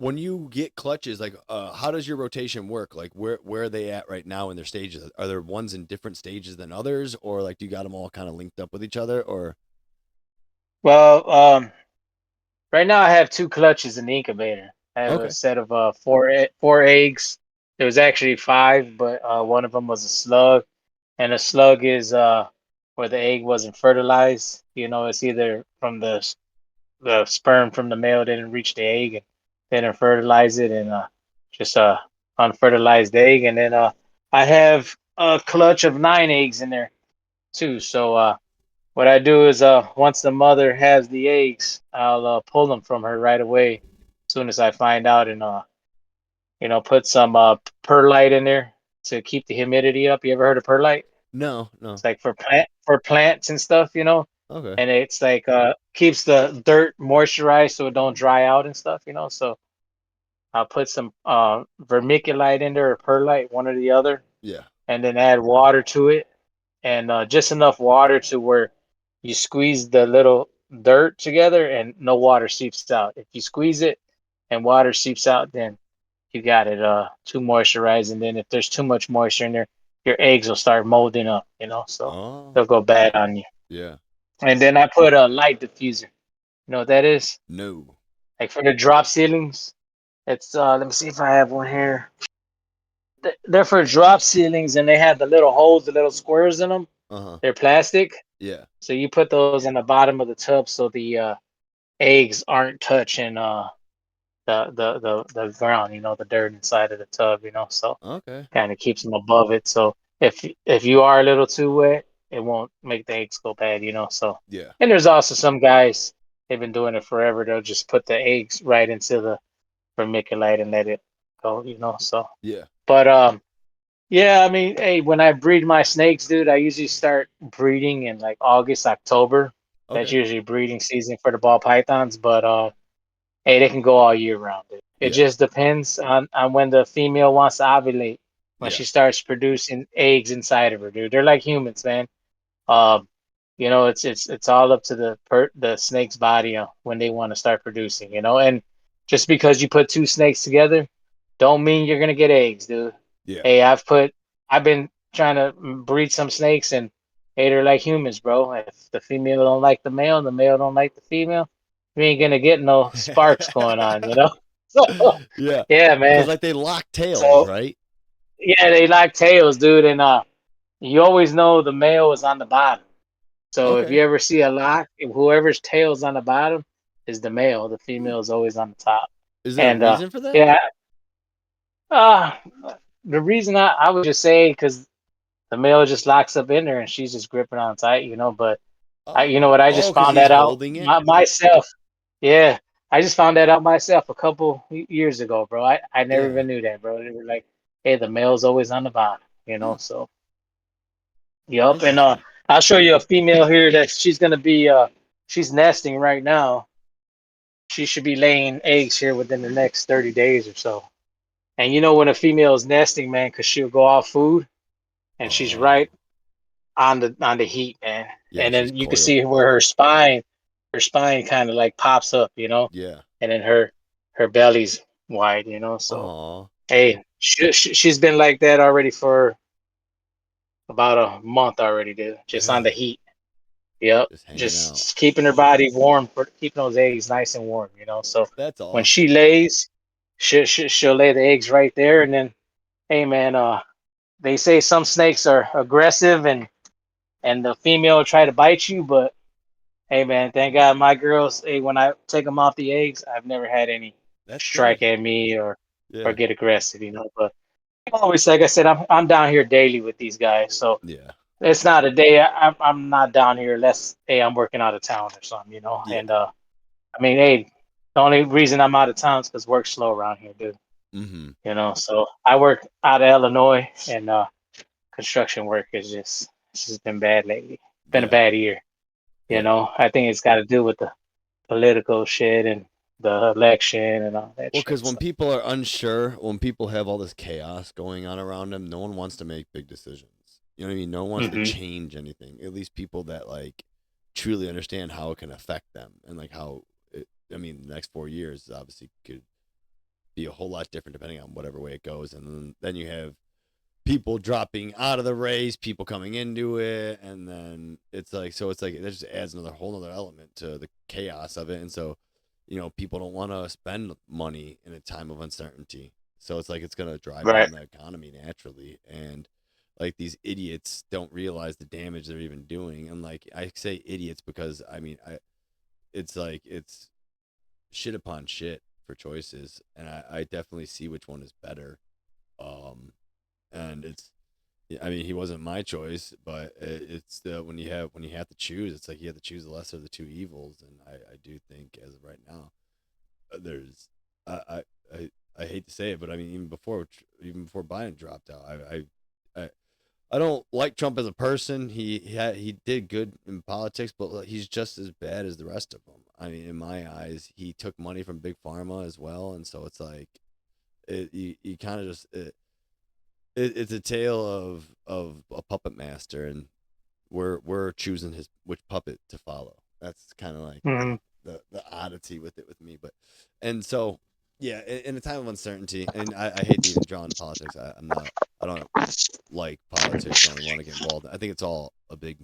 when you get clutches, like how does your rotation work? Like where are they at right now in their stages? Are there ones in different stages than others, or like do you got them all kind of linked up with each other? Or Well, right now I have two clutches in the incubator. I have a okay, set of four eggs. There was actually five, but one of them was a slug, and a slug is where the egg wasn't fertilized. You know, it's either from the sperm from the male didn't reach the egg and they didn't fertilize it, and just unfertilized egg. And then I have a clutch of nine eggs in there too. So what I do is once the mother has the eggs, I'll pull them from her right away as soon as I find out, and put some perlite in there to keep the humidity up. You ever heard of perlite? no, It's no, like for plants and stuff, okay, and it's like keeps the dirt moisturized so it don't dry out and stuff. So I'll put some vermiculite in there or perlite, one or the other, yeah, and then add water to it, and just enough water to where you squeeze the little dirt together and no water seeps out. If you squeeze it and water seeps out, then you got it too moisturized. And then if there's too much moisture in there, your eggs will start molding up, so oh, they'll go bad on you. yeah, And then I put a light diffuser. You know what that is? no, Like for the drop ceilings. It's let me see if I have one here. They're for drop ceilings, and they have the little holes, the little squares in them. uh huh, They're plastic. yeah, So you put those in the bottom of the tub so the eggs aren't touching the ground, the dirt inside of the tub. So okay, kind of keeps them above it. So if you are a little too wet, it won't make the eggs go bad. So, yeah, and there's also some guys, they've been doing it forever. They'll just put the eggs right into the vermiculite and let it go. So, yeah, but yeah, I mean, hey, when I breed my snakes, dude, I usually start breeding in like August, October. That's okay, usually breeding season for the ball pythons, but hey, they can go all year round, dude. It yeah, just depends on when the female wants to ovulate, when yeah, she starts producing eggs inside of her, dude. They're like humans, man. Um, it's all up to the snake's body when they want to start producing. And just because you put two snakes together, don't mean you're gonna get eggs, dude. yeah, Hey, I've been trying to breed some snakes, and hey, they're like humans, bro. If the female don't like the male and the male don't like the female, you ain't gonna get no sparks going on. So yeah, yeah, because man. like they lock tails, So right? yeah, they like tails, dude, and you always know the male is on the bottom. So if you Okay, ever see a lock, if whoever's tail's on the bottom is the male, the hmm. female is always on the top. Is there a And reason for that? yeah, uh, the reason I would just say because the male just locks up in there and she's just gripping on tight. But you know Oh, what? I oh, just because found he's that out holding it. myself. Yeah, I just found that out myself a couple years ago, bro. I never Yeah, even knew that, bro. They were like, hey, the male's always on the bottom. hmm. So yup, and Interesting. I'll show you a female here that she's gonna be she's nesting right now. She should be laying eggs here within the next 30 days or so. And you know when a female is nesting, man, because she'll go off food and she's Oh, right on the heat, man. yeah, And she's then you can coiled. see where her spine kind of like pops up. Yeah. And then her belly's wide. So Oh, hey, she's been like that already for about a month already, dude. Just on the dang. heat. Yep, Just hanging out. just keeping her body warm, for keeping those eggs nice and warm. So That's when she awesome. lays, she'll lay the eggs right there, and then, hey man, they say some snakes are aggressive and the female will try to bite you, but hey man, thank God my girls, hey, when I take them off the eggs, I've never had any That's strike good. at me or Yeah. get aggressive. But always, like I said, I'm down here daily with these guys, so Yeah. it's not a day I'm not down here unless hey I'm working out of town or something. Yeah. And I mean, hey, the only reason I'm out of town is because work's slow around here, dude. Mm-hmm. So I work out of Illinois, and construction work it's just been bad lately. Been a Yeah. bad year. Yeah. I think it's got to do with the political shit and the election and all that Well, shit. because when So people are unsure, when people have all this chaos going on around them, no one wants to make big decisions. You know what I mean? No one wants to hmm change anything. At least people that like truly understand how it can affect them and like how it, I mean, the next 4 years obviously could. be a whole lot different depending on whatever way it goes. And then you have people dropping out of the race, people coming into it, and then it's like that just adds another whole other element to the chaos of it. And so, people don't want to spend money in a time of uncertainty. So it's like it's gonna drive Right. down the economy naturally. And like these idiots don't realize the damage they're even doing. And like I say idiots because I mean it's shit upon shit for choices, and I definitely see which one is better. Um, and it's yeah, I mean he wasn't my choice, but it's the when you have to choose, it's like you have to choose the lesser of the two evils, and I do think as of right now, there's I I I hate to say it, but I mean even before Biden dropped out, I I don't like Trump as a person. He did good in politics, but like, he's just as bad as the rest of them. I mean, in my eyes, he took money from big pharma as well, and so it's like you kind of just it's a tale of a puppet master, and we're choosing his which puppet to follow. That's kind of like Hmm. the oddity with it with me, but and so yeah, in a time of uncertainty, and I hate to even draw into politics. I'm not. I don't like politics. I don't want to get involved. I think it's all a big.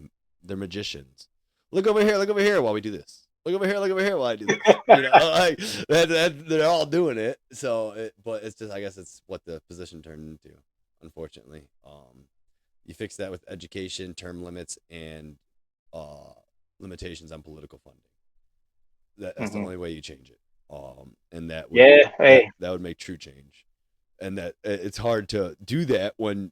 They're magicians. Look over here. Look over here while we do this. Look over here. Look over here while I do this. Like they're all doing it. So, but it's just I guess it's what the position turned into. Unfortunately, you fix that with education, term limits, and uh, limitations on political funding. That's the Hmm. only way you change it. And Yeah. Hey. that would make true change. And that it's hard to do that when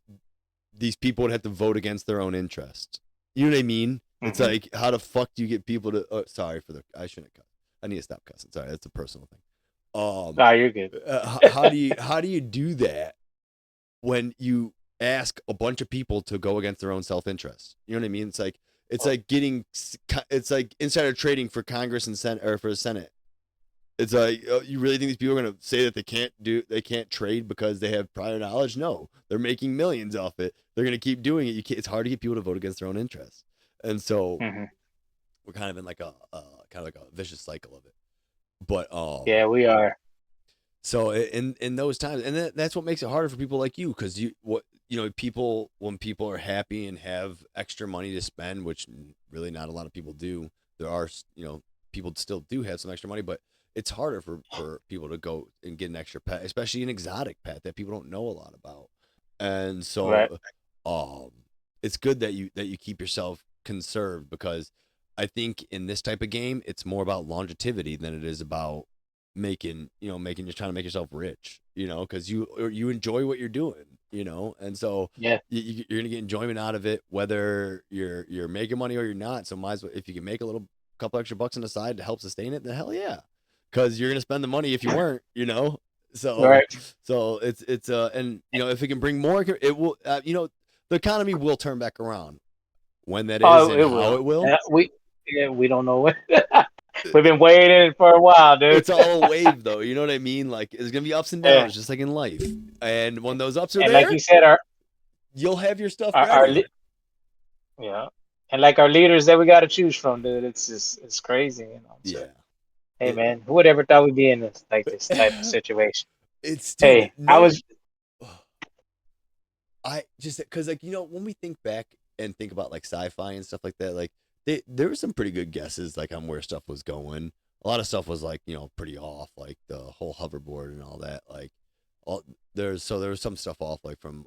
these people would have to vote against their own interests. You know what I mean? It's Hmm. like how the fuck do you get people to? Oh, sorry for the. I shouldn't cuss. I need to stop cussing. Sorry, that's a personal thing. Um, Ah, you're good. how do you do that when you ask a bunch of people to go against their own self interest? You know what I mean? It's like getting it's like insider trading for Congress and Senate or for the Senate. It's like you really think these people are going to say that they can't trade because they have prior knowledge? No, they're making millions off it. They're going to keep doing it. It's hard to get people to vote against their own interests, and so Hmm. we're kind of in like a kind of like a vicious cycle of it. But Yeah, we are. so in those times, and that's what makes it harder for people like you, because people when people are happy and have extra money to spend, which really not a lot of people do. There are people still do have some extra money, but it's harder for people to go and get an extra pet, especially an exotic pet that people don't know a lot about. And Right. so, um, it's good that you keep yourself conserved, because I think in this type of game, it's more about longevity than it is about making you're trying to make yourself rich, because you enjoy what you're doing, and so Yeah. you're gonna get enjoyment out of it whether you're making money or you're not. So might as well, if you can make a little couple extra bucks on the side to help sustain it, then hell yeah, because you're gonna spend the money if you weren't, so Right. it's and if it can bring more, it will, the economy will turn back around. When that is Oh, and it how will. it will, We don't know what. We've been waiting for a while, dude. it's all a wave though. You know what I mean? Like it's gonna be ups and Yeah. downs, just like in life. And when those ups are And like there, you said, you'll have your stuff our ready. yeah, and like our leaders that we got to choose from, dude. It's crazy, you know. So, Yeah. hey, It, man, who would ever thought we'd be in this type of situation? it's dude, Hey, I no, was. I just because like when we think back and think about like sci-fi and stuff like that, like there were some pretty good guesses like on where stuff was going. A lot of stuff was like pretty off, like the whole hoverboard and all that. Like all there was some stuff off like from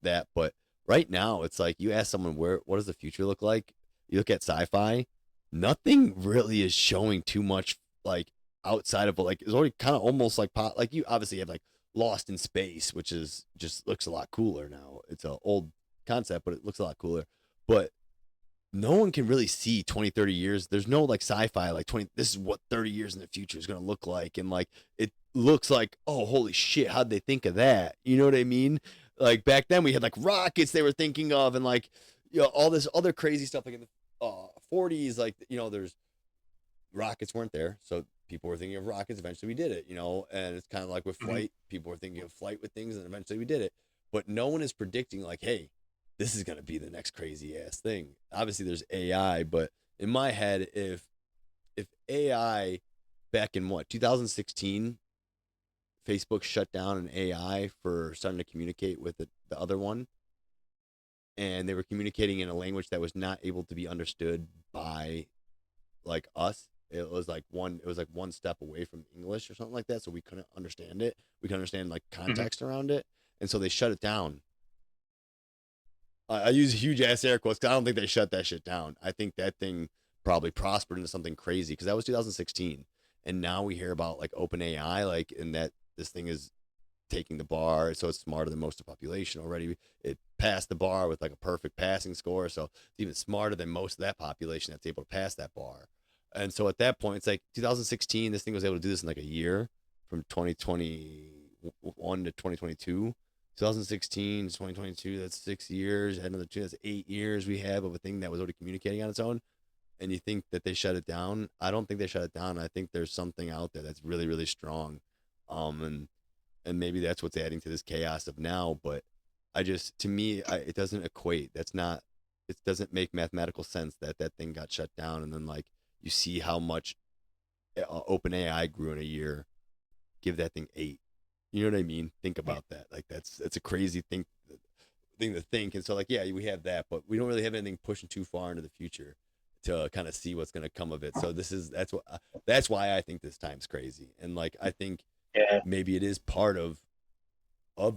that, but right now it's like you ask someone what does the future look like? You look at sci-fi, nothing really is showing too much like outside of like it's already kind of almost like pot. Like you obviously have like Lost in Space, which is just looks a lot cooler now. It's an old concept, but it looks a lot cooler. But no one can really see 20, 30 years. There's no like sci-fi like 20 this is what 30 years in the future is going to look like, and like it looks like, oh holy shit, how'd they think of that? You know what I mean? Like back then we had like rockets they were thinking of, and like all this other crazy stuff like in the 40s, like there's rockets weren't there, so people were thinking of rockets. Eventually, we did it, and it's kind of like with Mhm. flight. People were thinking of flight with things, and eventually, we did it. But no one is predicting like, hey, this is gonna be the next crazy ass thing. Obviously, there's AI, but in my head, if AI back in what 2016 Facebook shut down an AI for starting to communicate with the other one, and they were communicating in a language that was not able to be understood by like us. It was like one step away from English or something like that, so we couldn't understand it. We could understand like Hmm. context around it, and so they shut it down. I use huge ass air quotes because I don't think they shut that shit down. I think that thing probably prospered into something crazy because that was 2016, and now we hear about like OpenAI, like, and that this thing is taking the bar, so it's smarter than most of the population already. It passed the bar with like a perfect passing score, so it's even smarter than most of that population that's able to pass that bar. And so at that point, it's like 2016, this thing was able to do this in like a year, from 2021 to 2022. 2016 to 2022, that's 6 years. Another two, that's 8 years we have of a thing that was already communicating on its own. And you think that they shut it down? I don't think they shut it down. I think there's something out there that's really, really strong. And maybe that's what's adding to this chaos of now. But I just, to me, it doesn't equate. That's not, it doesn't make mathematical sense that that thing got shut down. And then, like, you see how much OpenAI grew in a year. Give that thing 8. You know what I mean? Think about that. Like, that's a crazy thing to think. And so, like, yeah, we have that, but we don't really have anything pushing too far into the future to kind of see what's going to come of it. So that's why I think this time's crazy. And like, I think Yeah, maybe it is part of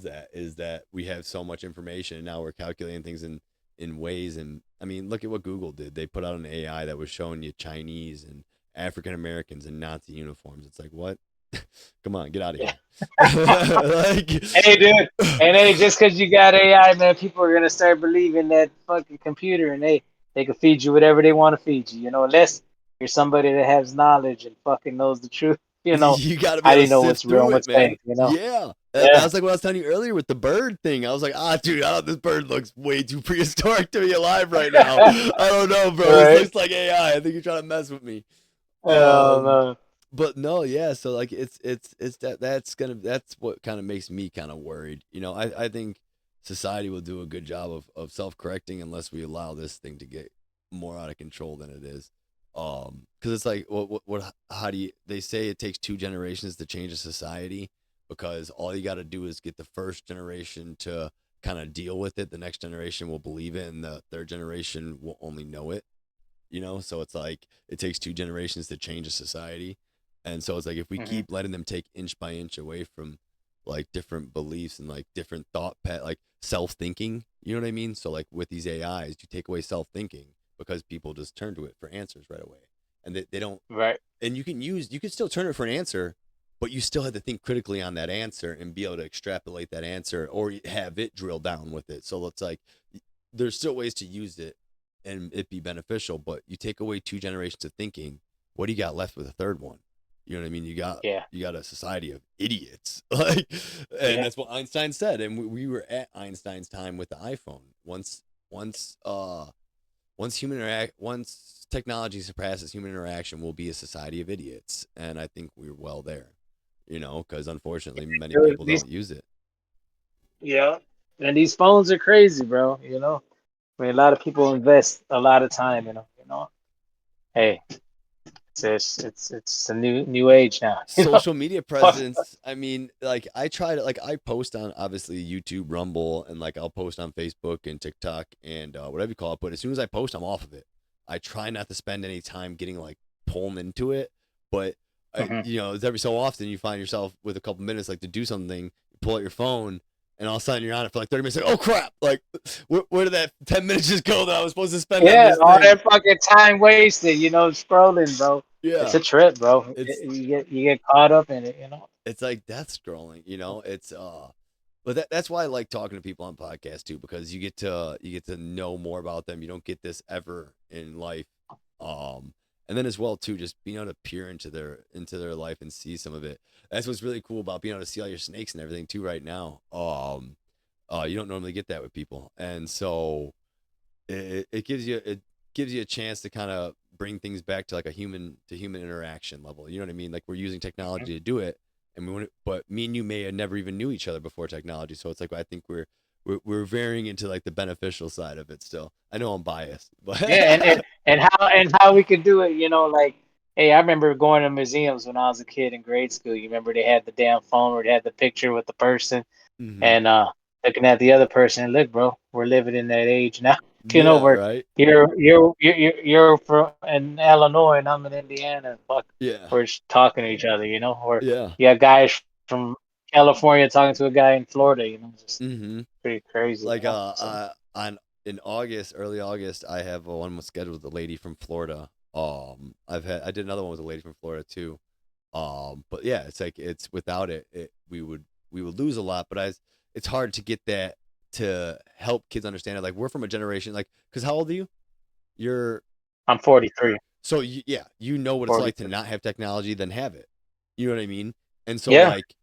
that is that we have so much information and now we're calculating things in ways. And I mean, look at what Google did. They put out an AI that was showing you Chinese and African Americans in Nazi uniforms. It's like, what? Come on, get out of yeah. here. Like, Hey, dude. And hey, just because you got AI, man, people are gonna start believing that fucking computer, and they can feed you whatever they want to feed you. You know, unless you're somebody that has knowledge and fucking knows the truth. You know, you got to be how do able you to know sift what's real through and it, what's man. fake? You know. Yeah. That Yeah. was like what I was telling you earlier with the bird thing. I was like, dude, this bird looks way too prehistoric to be alive right now. I don't know, bro. This Right. looks like AI. I think you're trying to mess with me. Um, No. but no, yeah. So like, it's that's what kind of makes me kind of worried. I think society will do a good job of self correcting unless we allow this thing to get more out of control than it is. Because it's like, how do you? They say it takes 2 generations to change a society because all you got to do is get the first generation to kind of deal with it. The next generation will believe it, and the third generation will only know it. So it's like it takes 2 generations to change a society. And so it's like if we Hmm. keep letting them take inch by inch away from like different beliefs and like different like self-thinking, you know what I mean? So like with these AIs, you take away self-thinking because people just turn to it for answers right away. And they don't, Right. and you can still turn it for an answer, but you still have to think critically on that answer and be able to extrapolate that answer or have it drill down with it. So it's like there's still ways to use it and it be beneficial, but you take away 2 generations of thinking, what do you got left with a third one? You know what I mean? Yeah. You got a society of idiots. Like, and Yeah. that's what Einstein said. And we were at Einstein's time with the iPhone. Once once technology surpasses human interaction, we'll be a society of idiots. And I think we're well there. Because unfortunately many Dude, people these don't use it. yeah. And these phones are crazy, bro. You know. I mean, a lot of people invest a lot of time. You know. Hey, it's a new age now. You know. Social media Fuck. presence, I mean, like I try to, like, I post on obviously YouTube, Rumble, and like I'll post on Facebook and TikTok and whatever you call it, but as soon as I post, I'm off of it. I try not to spend any time getting like pulled into it, but Hmm. it's every so often you find yourself with a couple minutes like to do something, you pull out your phone, and all of a sudden you're on it for like 30 minutes, like, oh crap, like where did that 10 minutes just go that I was supposed to spend on Yeah, this all thing? that fucking time wasted. You know, scrolling, bro. It's Yeah, a trip, bro. it's You get caught up in it. You know. it's like death scrolling, it's but that's why I like talking to people on podcasts too, because you get to know more about them. You don't get this ever in life. And then as well too, just being able to peer into their life and see some of it. That's what's really cool about being able to see all your snakes and everything too right now. You don't normally get that with people. And so it gives you a chance to kind of bring things back to like a human to human interaction level. You know what I mean? Like we're using technology to do it, and but me and you may have never even knew each other before technology. So it's like I think we're varying into like the beneficial side of it still. I know I'm biased, but Yeah, and how we could do it. You know, like Hey, I remember going to museums when I was a kid in grade school. You remember they had the damn phone where they had the picture with the person Hmm. and looking at the other person. Look, bro, we're living in that age now. You know, Yeah, where right. you're from in Illinois and I'm in Indiana. And fuck, Yeah, we're just talking to each other. You know, or yeah. you got guys from California talking to a guy in Florida. You know, just Hmm. pretty crazy. You Like know, so on in August, early August, I have one scheduled with a lady from Florida. I did another one with a lady from Florida too. But yeah, it's like it's without it, we would lose a lot. But it's hard to get that to help kids understand it. Like we're from a generation like because how old are you? You're I'm 43, so yeah, you know what it's like to 43. not have technology than have it. You know what I mean? And so Yeah. like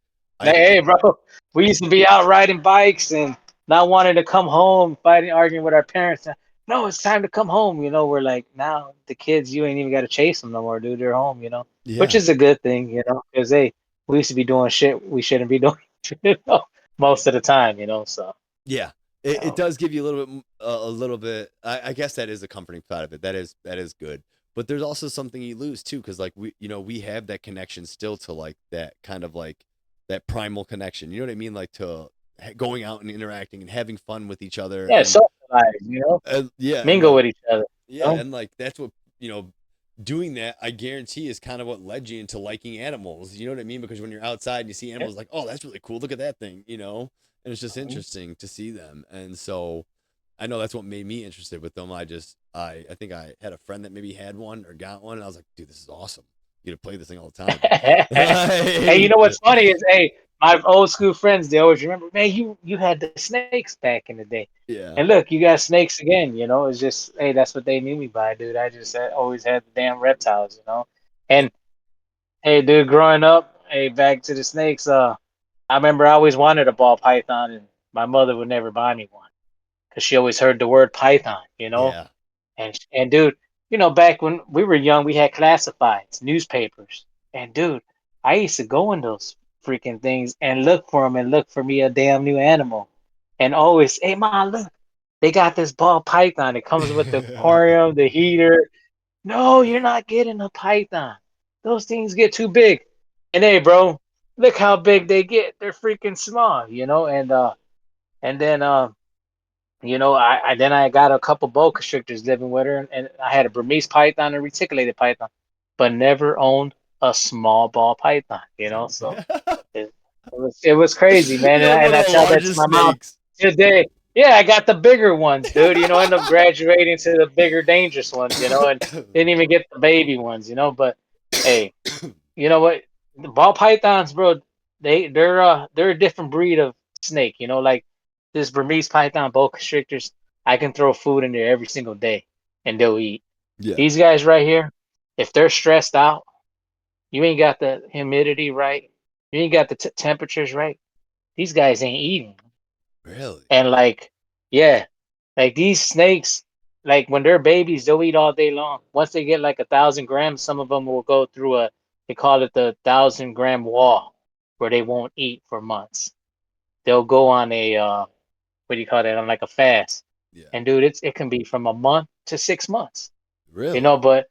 I Hey, bro, we used to be out riding bikes and not wanting to come home, fighting, arguing with our parents. No, it's time to come home. You know, we're like, now the kids, you ain't even got to chase them no more, dude. They're home, you know, which yeah. is a good thing, you know, because hey, we used to be doing shit we shouldn't be doing, you know, most of the time, you know. So, Yeah, you it know, does give you a little bit, a little bit. I guess that is a comforting side of it. That is good. But there's also something you lose too, because like we have that connection still to like that kind of like that primal connection. You know what I mean? Like to going out and interacting and having fun with each other, yeah, socialize, you know, and yeah, and mingle like with each other, you yeah, know. and like that's what doing that. I guarantee is kind of what led you into liking animals. You know what I mean? Because when you're outside and you see Yeah. animals, like oh, that's really cool. Look at that thing. And it's just Mhm. interesting to see them. And so I know that's what made me interested with them. I think I had a friend that maybe had one or got one, and I was like, dude, this is awesome. You to play this thing all the time. Hey, you know what's funny is, hey, my old school friends, they always remember, man, you had the snakes back in the day. And Yeah. look, you got snakes again, you know. It's just, hey, that's what they knew me by, dude. I just always had the damn reptiles, you know. It, And hey, dude, growing up, hey, back to the snakes, I remember I always wanted a ball python and my mother would never buy me one because she always heard the word python, you know. yeah. And dude, you know, back when we were young, we had classifieds, newspapers. And dude, I used to go in those freaking things and look for them and look for me a damn new animal. And always, hey, ma, look, they got this ball python. It comes with the aquarium, the heater. No, you're not getting a python. Those things get too big. And hey, bro, look how big they get. They're freaking small, you know. And then you know, I then I got a couple boa constrictors living with her, and I had a Burmese python and a reticulated python, but never owned a small ball python. You know, so it was crazy, man. You And have I, one and of I the tell that to largest my mom snakes. today. Yeah, I got the bigger ones, dude. You know, end up graduating to the bigger, dangerous ones. You know, and didn't even get the baby ones. You know, but hey, you know what? The ball pythons, bro, they're a different breed of snake. You know, like this Burmese python boa constrictors, I can throw food in there every single day and they'll eat. Yeah. These guys right here, if they're stressed out, you ain't got the humidity right, you ain't got the temperatures right. These guys ain't eating. Really? And like, yeah, like these snakes, like when they're babies, they'll eat all day long. Once they get like 1,000 grams, some of them will go through they call it the 1,000 gram wall, where they won't eat for months. They'll go on what do you call that? On like a fast. Yeah. And dude, it can be from a month to 6 months, you Really? know, but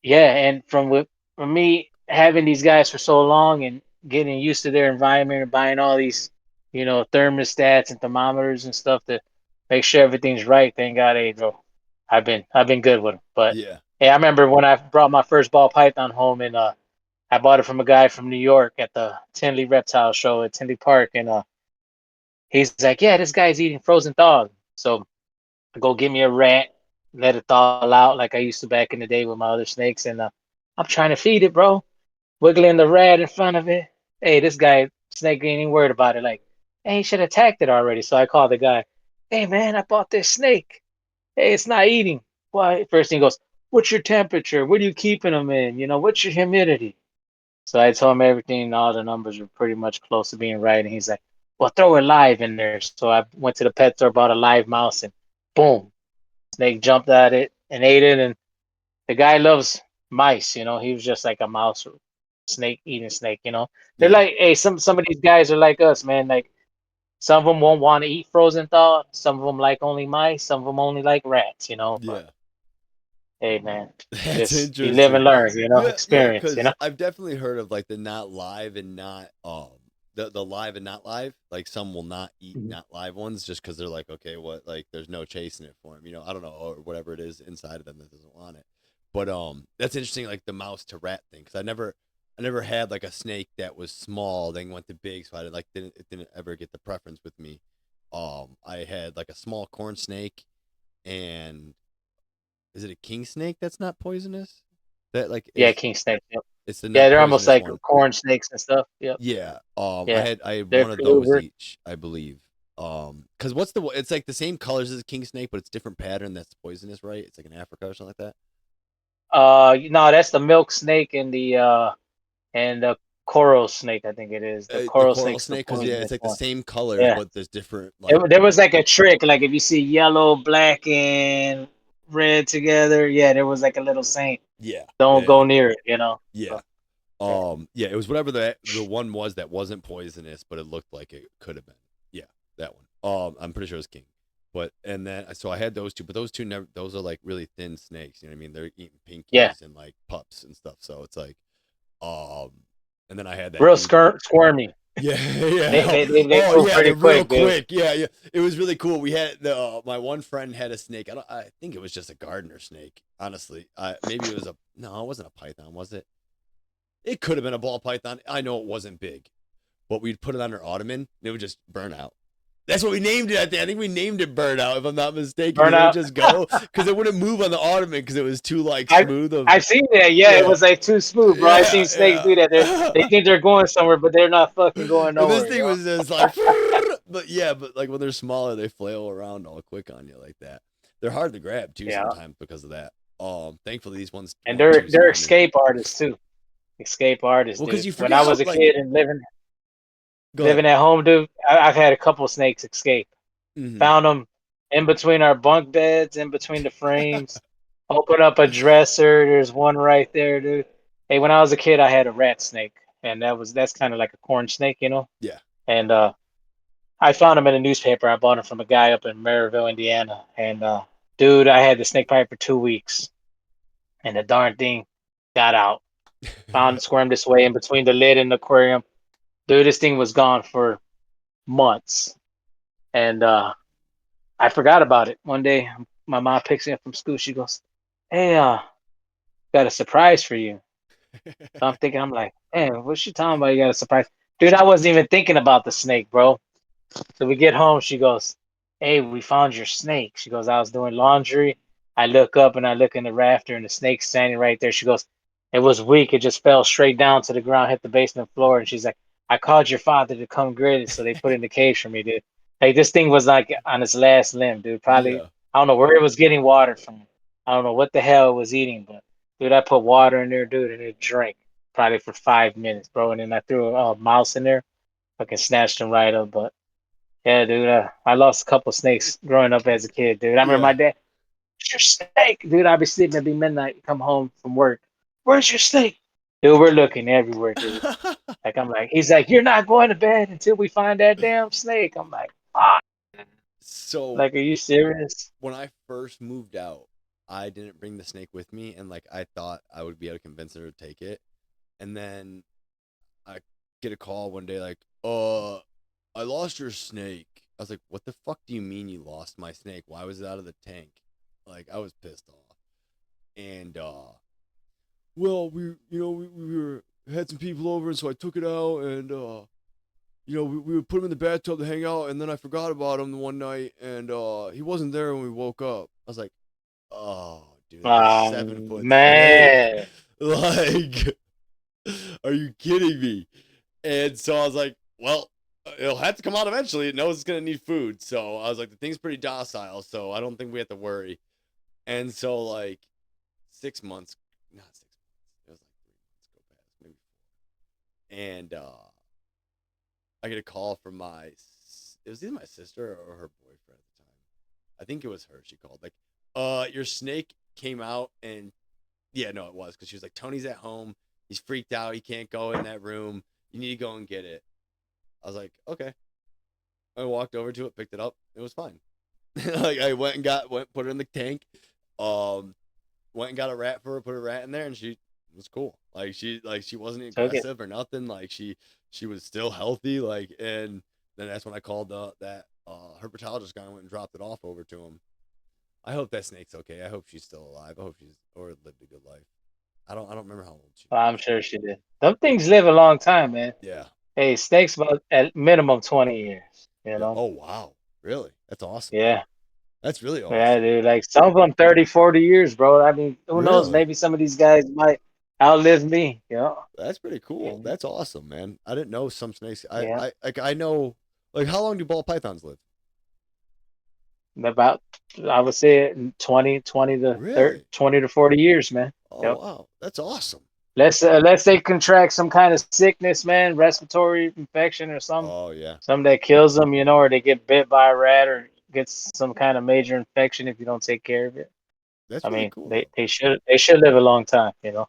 yeah, and from me having these guys for so long and getting used to their environment and buying all these, you know, thermostats and thermometers and stuff to make sure everything's right. Thank God, hey, bro, I've been good with them. But Yeah. hey, I remember when I brought my first ball python home, and I bought it from a guy from New York at the Tinley Reptile Show at Tinley Park, and he's like, yeah, this guy's eating frozen thawed. So I go get me a rat, let it thaw out like I used to back in the day with my other snakes, and I'm trying to feed it, bro, wiggling the rat in front of it. Hey, this guy snake ain't even worried about it. Like, hey, he should have attacked it already. So I called the guy. Hey, man, I bought this snake. Hey, it's not eating. Why? First thing he goes, what's your temperature? What are you keeping them in? You know, what's your humidity? So I told him everything. And all the numbers were pretty much close to being right. And he's like, well, throw it live in there. So I went to the pet store, bought a live mouse, and boom, snake jumped at it and ate it. And the guy loves mice, you know. He was just like a mouse snake eating snake, you know. They're Yeah. like, hey, some of these guys are like us, man. Like some of them won't want to eat frozen thawed. Some of them like only mice. Some of them only like rats, you know. But Yeah. Hey man, That's just you live interesting. and learn, you know, Yeah, yeah, experience, you because know. I've definitely heard of like the not live and not the live and not live. Like some will not eat Mhm. not live ones just because they're like, okay, what, like there's no chasing it for them, you know. I don't know, or whatever it is inside of them that doesn't want it. But that's interesting, like the mouse to rat thing, because I never had like a snake that was small then went to big, so I didn't ever get the preference with me. I had like a small corn snake, and is it a king snake that's not poisonous? That like Yeah, is king snake. Yep. it's the Yeah, not they're almost poisonous like one. corn snakes and stuff. Yep. Yeah. I Yeah, had they're one of pretty those over. each, I believe. Because what's the it's like the same colors as a king snake, but it's different pattern that's poisonous, right? It's like in Africa or something like that. No, that's the milk snake and the coral snake. I think it is the The coral coral snake's the snake, because yeah, it's poisonous like the one. same colors, Yeah, but there's different like there was like a trick. Like if you see yellow, black, and red together, yeah, there was like a little saying, yeah, "Don't yeah, go near it," you know. yeah. So, yeah, Yeah, it was whatever the one was that wasn't poisonous, but it looked like it could have been. Yeah, that one. I'm pretty sure it was king. But and then so I had those two, but those two never. Those are like really thin snakes. You know what I mean? They're eating yeah, pinkies and like pups and stuff. So it's like, um, and then I had that real huge. squirmy. Yeah, yeah. They Oh, they they, they oh move yeah, pretty they're real quick, dude. quick. Yeah, yeah. It was really cool. We had the my one friend had a snake. I think it was just a gardener snake. Honestly, maybe it was a no, it wasn't a python, was it? It could have been a ball python. I know it wasn't big, but we'd put it on our ottoman and it would just burn out. That's what we named it. I think we named it burnout, if I'm not mistaken, because it would Burnout. just go because it wouldn't move on the ottoman because it was too like I smooth. Of I've seen that. Yeah, it yeah, was like too smooth, bro. I've seen snakes yeah, do that. They yeah. think they're going somewhere, but they're not fucking going And this nowhere, thing yo. was just like, but yeah, but like when they're smaller, they flail around all quick on you like that. They're hard to grab too Yeah, sometimes because of that. Thankfully these ones and weren't they're too they're squirmy. escape artists too. Escape artists, Well, because dude. you When forget I how was a like kid and go ahead. living at home, dude, I've had a couple snakes escape. Hmm. Found them in between our bunk beds, in between the frames. Open up a dresser. There's one right there, dude. Hey, when I was a kid, I had a rat snake, and that's kind of like a corn snake, you know. Yeah. And I found him in a newspaper. I bought him from a guy up in Maryville, Indiana. And dude, I had the snake bite for 2 weeks, and the darn thing got out. Found squirmed its way in between the lid and the aquarium. Dude, this thing was gone for months, and I forgot about it. One day, my mom picks me up from school. She goes, "Hey, got a surprise for you." So I'm thinking, I'm like, "Man, what's she talking about? You got a surprise?" Dude, I wasn't even thinking about the snake, bro. So we get home. She goes, "Hey, we found your snake." She goes, "I was doing laundry. I look up and I look in the rafter and the snake's standing right there." She goes, "It was weak. It just fell straight down to the ground, hit the basement floor." And she's like, "I called your father to come get it, so they put it in the cage for me, dude." Like this thing was like on its last limb, dude. Probably Yeah. I don't know where it was getting water from. I don't know what the hell it was eating, but dude, I put water in there, dude, and it drank probably for 5 minutes, bro. And then I threw a mouse in there, fucking snatched him right up, but. Yeah, dude. I lost a couple snakes growing up as a kid, dude. I remember my Yeah. dad, "Where's your snake?" Dude, I'd be sleeping, it'd be midnight, come home from work. "Where's your snake?" Dude, we're looking everywhere, dude. Like, I'm like, he's like, "You're not going to bed until we find that damn snake." I'm like, ah. So Like, are you serious? when I first moved out, I didn't bring the snake with me, and like I thought I would be able to convince her to take it. And then I get a call one day like, I lost your snake." I was like, "What the fuck do you mean you lost my snake? Why was it out of the tank?" Like I was pissed off. And well, we were had some people over, and so I took it out, and we would put him in the bathtub to hang out, and then I forgot about him the one night, and he wasn't there when we woke up. I was like, "Oh, dude, that's a 7 foot snake. Man. Like, are you kidding me?" And so I was like, "Well, it'll have to come out eventually. It knows it's gonna need food." So I was like, "The thing's pretty docile, so I don't think we have to worry." And so like 6 months, not 6 months, it was like 3 months go past, maybe 4. And I get a call from it was either my sister or her boyfriend at the time. I think it was her. She called like, your snake came out, and yeah, no, it was because she was like, "Tony's at home. He's freaked out. He can't go in that room. You need to go and get it." I was like, "Okay." I walked over to it, picked it up. It was fine. Like I went, put it in the tank. Um, went and got a rat for her, put a rat in there, and she was cool. She wasn't Took it. aggressive or nothing. Like she was still healthy. Like, and then that's when I called that herpetologist guy and went and dropped it off over to him. I hope that snake's okay. I hope she's still alive. I hope she's or lived a good life. I don't remember how old she Well, was. I'm sure she did. Them things live a long time, man. Yeah. Hey, snakes about at minimum 20 years, you Yeah. know? Oh wow. Really? That's awesome. Yeah. That's really Yeah, awesome. dude. Like some of them 30, 40 years, bro. I mean, who knows? Really? Maybe some of these guys might outlive me, you know? That's pretty cool. And That's awesome, man. I didn't know some snakes. yeah, I know like how long do ball pythons live? about, I would say 20 to 30, Really? 20 to 40 years, man. Oh Yep. wow. That's awesome. Unless they contract some kind of sickness, man, respiratory infection or Oh yeah. something that kills them, you know, or they get bit by a rat or gets some kind of major infection if you don't take care of it. That's I really mean, cool they, though. they should they should live a long time, you know.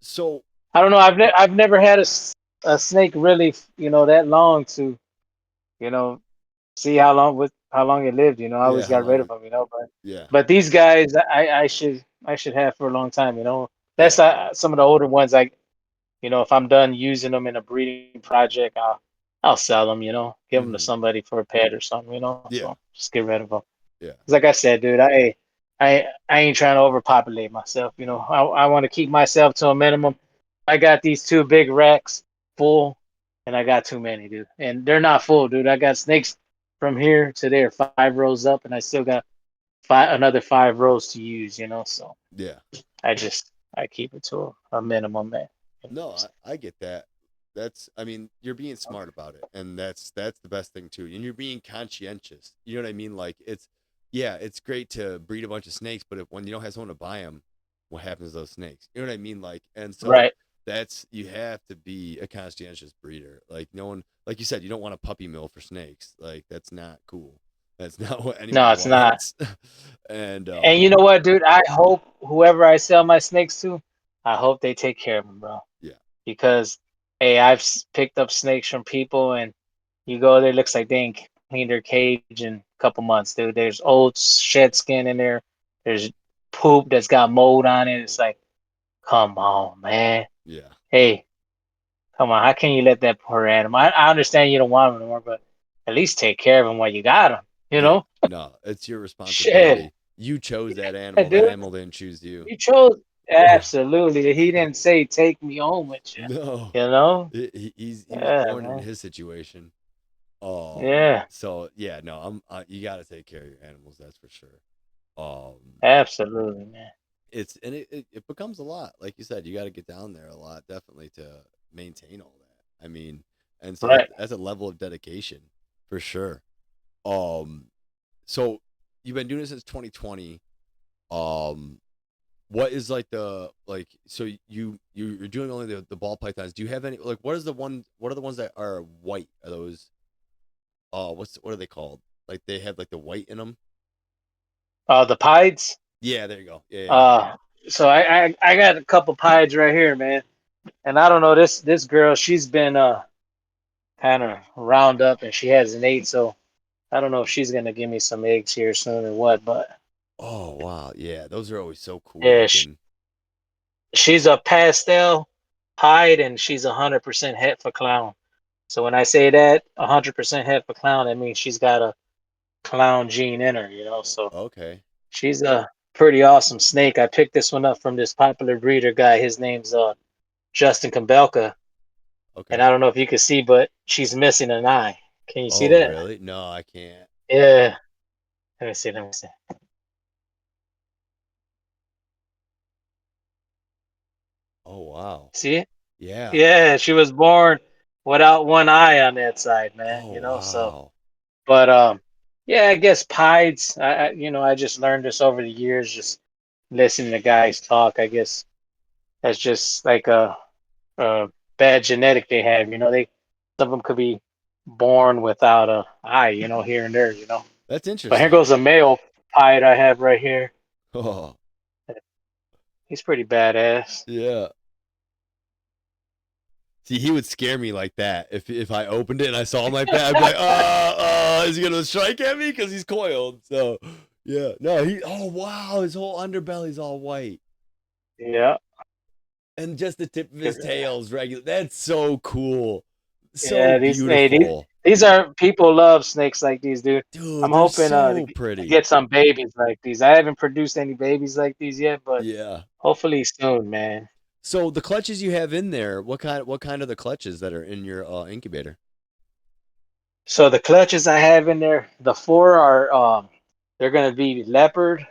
So I don't know. I've never had a snake really, you know, that long to, you know, see how long it lived. You know, I yeah, always how got rid long of them. You know, yeah. but these guys, I should have for a long time. You know, Yeah. that's some of the older ones. You know, if I'm done using them in a breeding project, I'll sell them. You know, give them to Mhm. somebody for a pet or something. You know, Yeah. so just get rid of them. Yeah. Like I said, dude, I ain't trying to overpopulate myself. You know, I want to keep myself to a minimum. I got these two big racks full, and I got too many, dude. And they're not full, dude. I got snakes from here to there, 5 rows up, and I still got another 5 rows to use. You know, so Yeah. I keep it to a minimum, man. No, I get that. That's I mean, you're being smart about it, and that's the best thing too. And you're being conscientious. You know what I mean? Like yeah, it's great to breed a bunch of snakes, but if when you don't have someone to buy them, what happens to those snakes? You know what I mean? Like, and so Right? that's you have to be a conscientious breeder. Like no one, like you said, you don't want a puppy mill for snakes. Like that's not cool. That's not what No, anyone it's not. wants. and And you know what, dude? I hope whoever I sell my snakes to, I hope they take care of them, bro. yeah, Because hey, I've picked up snakes from people, and you go there, looks like they ain't cleaned their cage in a couple months, dude. There's old shed skin in there. There's poop that's got mold on it. It's like, come on, man. yeah, Hey, come on. How can you let that poor animal? I understand you don't want them anymore, but at least take care of them while you got them. You yeah. know? No, it's your Shit, responsibility. You chose that yeah, animal. That dude. animal didn't choose you. You chose absolutely. He didn't say take me home with you. No, You know? he was Yeah, born in man. his situation. Yeah, So yeah, no, you got to take care of your animals. That's for sure. Um, absolutely, man. it's and it becomes a lot. Like you said, you got to get down there a lot, definitely to maintain all that. I mean, and so Right. that's a level of dedication for sure. Um, so you've been doing it since 2020. Um, what is like the like? So you're doing only the ball pythons. Do you have any like? What is the one? What are the ones that are white? Are those? What are they called? Like they have like the white in them. The pieds. Yeah, there you go. Yeah, yeah. Uh, so I got a couple pieds right here, man. And I don't know this girl. She's been kind of round up, and she hasn't ate. So I don't know if she's gonna give me some eggs here soon or what. But Oh wow, yeah. Those are always so cool yeah, looking. she's a pastel pied, and she's 100% het for clown. So when I say that 100% het for clown, that means she's got a clown gene in her. You know, so Okay, she's a pretty awesome snake. I picked this one up from this popular breeder guy. His name's Justin Kambelka. And okay. I don't know if you can see, but she's missing an eye. Can you see Oh that? really? No, I can't. Yeah. Let me see. Let me see. Oh wow. See it? Yeah. Yeah, she was born without one eye on that side, man. Oh You know, so wow. but yeah, I guess pieds. You know, I just learned this over the years, just listening to guys talk. I guess that's just like a bad genetic they have. You know, some of them could be born without a eye. You know, here and there. You know, That's but here interesting. goes a male pied I have right here. Oh He's pretty badass. yeah. See, he would scare me like that. If I opened it and I saw him like that, I'd be like, is he gonna strike at me? Because he's coiled. So, Yeah. No, he. Oh wow, his whole underbelly's all white, Yeah, and just the tip of his 'cause, tail's regular. That's so cool. So yeah, beautiful, these are people love snakes like these, dude. I'm dude. They're hoping so to pretty. get some babies like these. I haven't produced any babies like these yet, but Yeah. hopefully soon, man. So the clutches you have in there, what kind of the clutches that are in your incubator? So the clutches I have in there, the four are they're gonna be leopard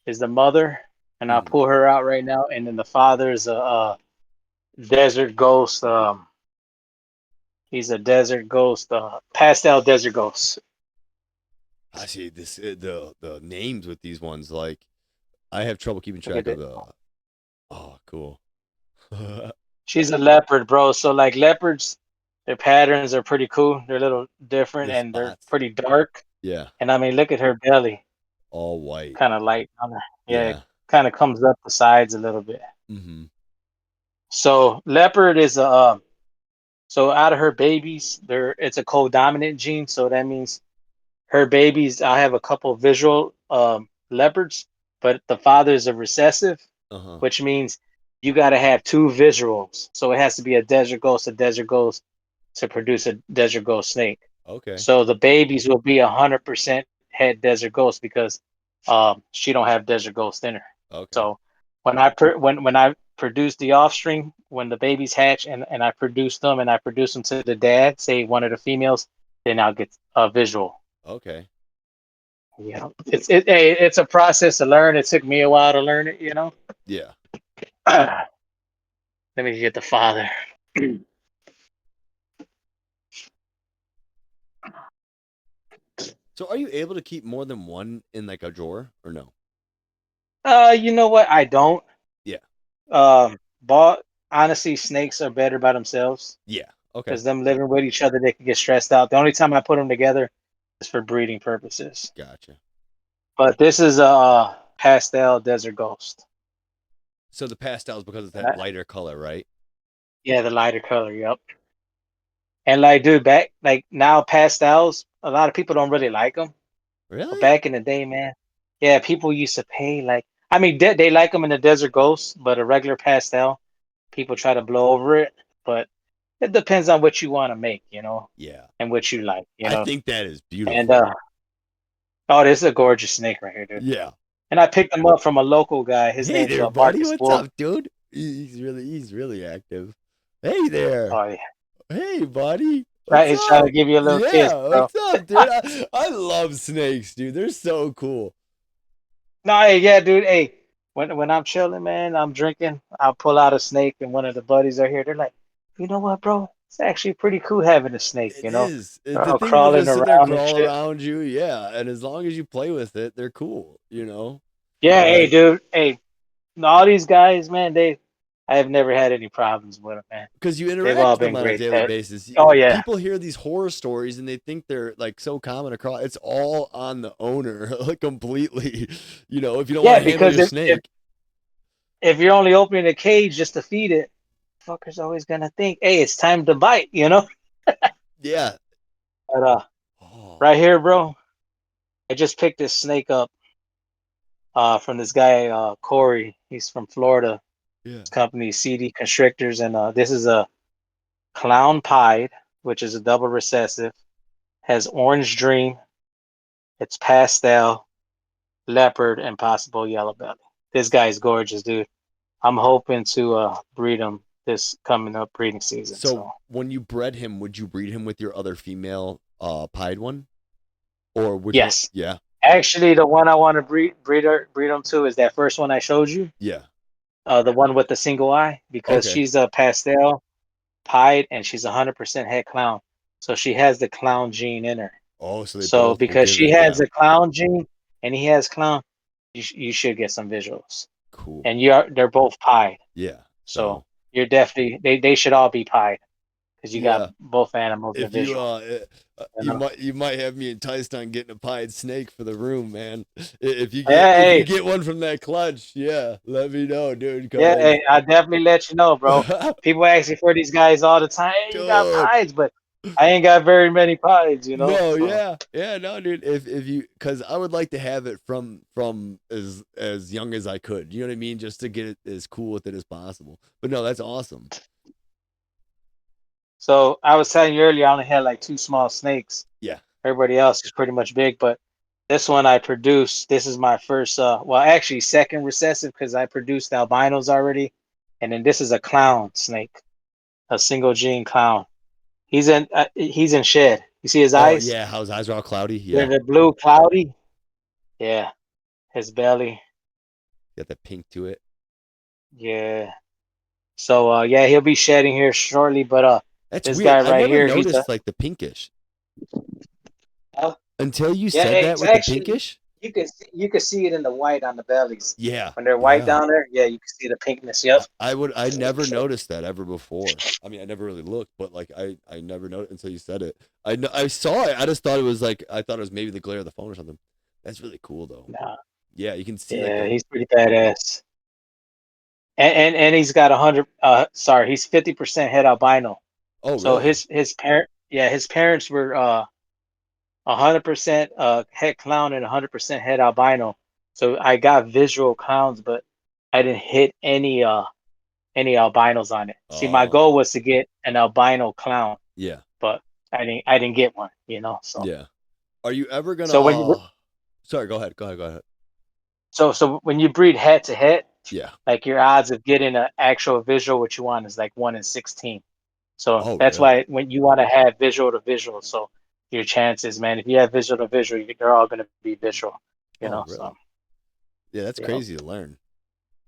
is the mother, and I'll Mm. pull her out right now, and then the father is a desert ghost. He's a desert ghost, pastel desert ghost. I see this the names with these ones. Like I have trouble keeping Look at track of it. the. Oh, cool. She's a leopard, bro. So like leopards, their patterns are pretty cool. They're a little different The and they're spots. pretty dark. Yeah, And I mean, look at her belly, all white. kind of light on her. Yeah, it Yeah. kind of comes up the sides a little bit. Mm-hmm. So leopard is a so out of her babies, there it's a co-dominant gene. So that means her babies. I have a couple visual leopards, but the father is a recessive, Uh-huh. which means you got to have two visuals. So it has to be a desert ghost to produce a desert ghost snake. Okay. So the babies will be 100% head desert ghost because she don't have desert ghost in her. Okay. So when I produce the offspring, when the babies hatch and I produce them to the dad, say one of the females, then I'll get a visual. Okay. Yeah, it's a process to learn. It took me a while to learn it, you know. Yeah. Let me get the father. So are you able to keep more than one in like a drawer or no? You know what? I don't. Yeah. But honestly, snakes are better by themselves Yeah. Okay. because them living with each other, they can get stressed out. The only time I put them together is for breeding purposes. Gotcha. But this is a pastel desert ghost. So the pastels because it's And that lighter color, right? yeah, the lighter color. Yep. And like, dude, back like now pastels, a lot of people don't really like them. But Really? back in the day, man, yeah, people used to pay like, I mean, they like them in the desert ghost, but a regular pastel, people try to blow over it. But it depends on what you want to make, you know, Yeah. and what you like, you I know. think that is And beautiful. oh, this is a gorgeous snake right here, dude. Yeah. And I picked him up from a local guy. His Hey name's there, buddy. Marcus What's Bull. up, dude? He's really active. Hey there. Oh yeah, Hey, buddy. right. What's He's trying to up? give you a little kiss, Yeah, bro. what's up, dude? I love snakes, dude. They're so cool. No, hey, yeah, dude. Hey, when I'm chilling, man, I'm drinking. I'll pull out a snake, and one of the buddies are here. They're like, you know what, bro? It's actually pretty cool having a snake. It You know, is. they're The all things that crawling just sit there and around and crawl shit. around you, yeah. And as long as you play with it, they're cool, you know? Yeah, hey, Like, dude. Hey, all these guys, man, I have never had any problems with them, man. because you They've interact all with them been on a great daily pets. basis. Oh yeah, People hear these horror stories and they think they're like so common across. It's all on the owner, like completely. You know, if you don't want yeah. to handle Because your snake, if you're only opening a cage just to feed it, fucker's always gonna think, hey, it's time to bite, you know? yeah. But Oh, right here, bro, I just picked this snake up from this guy Corey. He's from Florida. yeah. His company CD Constrictors, and this is a clown pied, which is a double recessive. Has orange dream. It's pastel, leopard, and possible yellow belly. This guy's gorgeous, dude. I'm hoping to breed him this coming up breeding season. So So when you bred him, would you breed him with your other female pied one, or which one? yes, Yeah. actually, the one I want to breed him to is that first one I showed you. Yeah. The one with the single eye, because Okay. she's a pastel pied and she's 100% head clown. So she has the clown gene in her. Oh, so they So both will because give she it. has Yeah. the clown gene and he has clown, you should get some visuals. Cool. And they're both pied. Yeah. So So you're definitely they should all be pied because you got yeah. both animals in If you visual. You know? you might have me enticed on getting a pied snake for the room, man. If you Hey, get one from that clutch, yeah, let me know, dude. yeah, Cause hey, I definitely let you know, bro. People ask me for these guys all the time. Hey, you got dude, pies, but I ain't got very many pies, you know. No, So yeah, yeah, no, dude. If you, because I would like to have it from as young as I could. You know what I mean? Just to get it as cool with it as possible. But no, that's awesome. so I was telling you earlier, I only had like two small snakes. Yeah. Everybody else is pretty much big, but this one I produced. This is my first, well, actually second recessive because I produced albinos already, and then this is a clown snake, a single gene clown. He's in shed. You see his Oh eyes? yeah, how his eyes are all cloudy. Yeah, They're blue cloudy. Yeah, his belly. got that pink to it. Yeah. So yeah, he'll be shedding here shortly, but That's this weird. guy I right never here, he's a noticed like the pinkish uh, until you yeah, said that it's with the actually pinkish. you can see it in the white on the bellies. Yeah, When they're white yeah. down there, yeah, you can see the pinkness. Yep. I never noticed that ever before. I mean, I never really looked, but like I never noticed until you said it. I saw it. I just thought it was like I thought it was maybe the glare of the phone or something. That's really cool though. Nah, Yeah, you can see like yeah, the. he's pretty badass. And he's got 100 sorry, he's 50% head albino. Oh So really? his parents were 100% head clown and 100% head albino. So I got visual clowns, but I didn't hit any albinos on it. See, my Oh goal was to get an albino clown, yeah, but I didn't get one, you know. So yeah. Are you ever gonna? so when you Sorry. Go ahead. Go ahead. Go ahead. so when you breed head to head, Yeah. like your odds of getting an actual visual what you want is like 1 in 16. So Oh that's really? why when you want to have visual to visual, so your chances, man, if you have visual to visual, they're all gonna be visual, you Oh know. So really? Yeah, that's yeah. crazy to learn.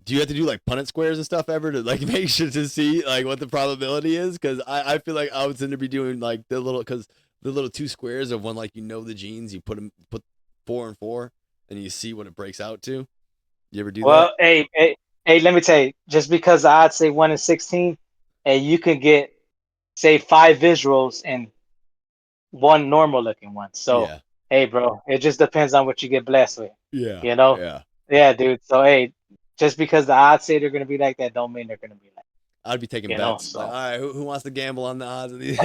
Do you have to do like Punnett squares and stuff ever to like make sure to see like what the probability is? Because I feel like I would tend to be doing like the little because the little two squares of when like you know the genes you put 4 and 4 and you see what it breaks out to. You ever do that? Well, hey, let me tell you, just because the odds say 1 in 16, and you can get say five visuals and one normal looking one. So, Yeah. hey, bro, it just depends on what you get blessed with, Yeah. you know? Yeah. Yeah, dude. So, hey, just because the odds say they're gonna be like that, don't mean they're gonna be like, I'd be taking you know. bets like, So, all right, who wants to gamble on the odds of these?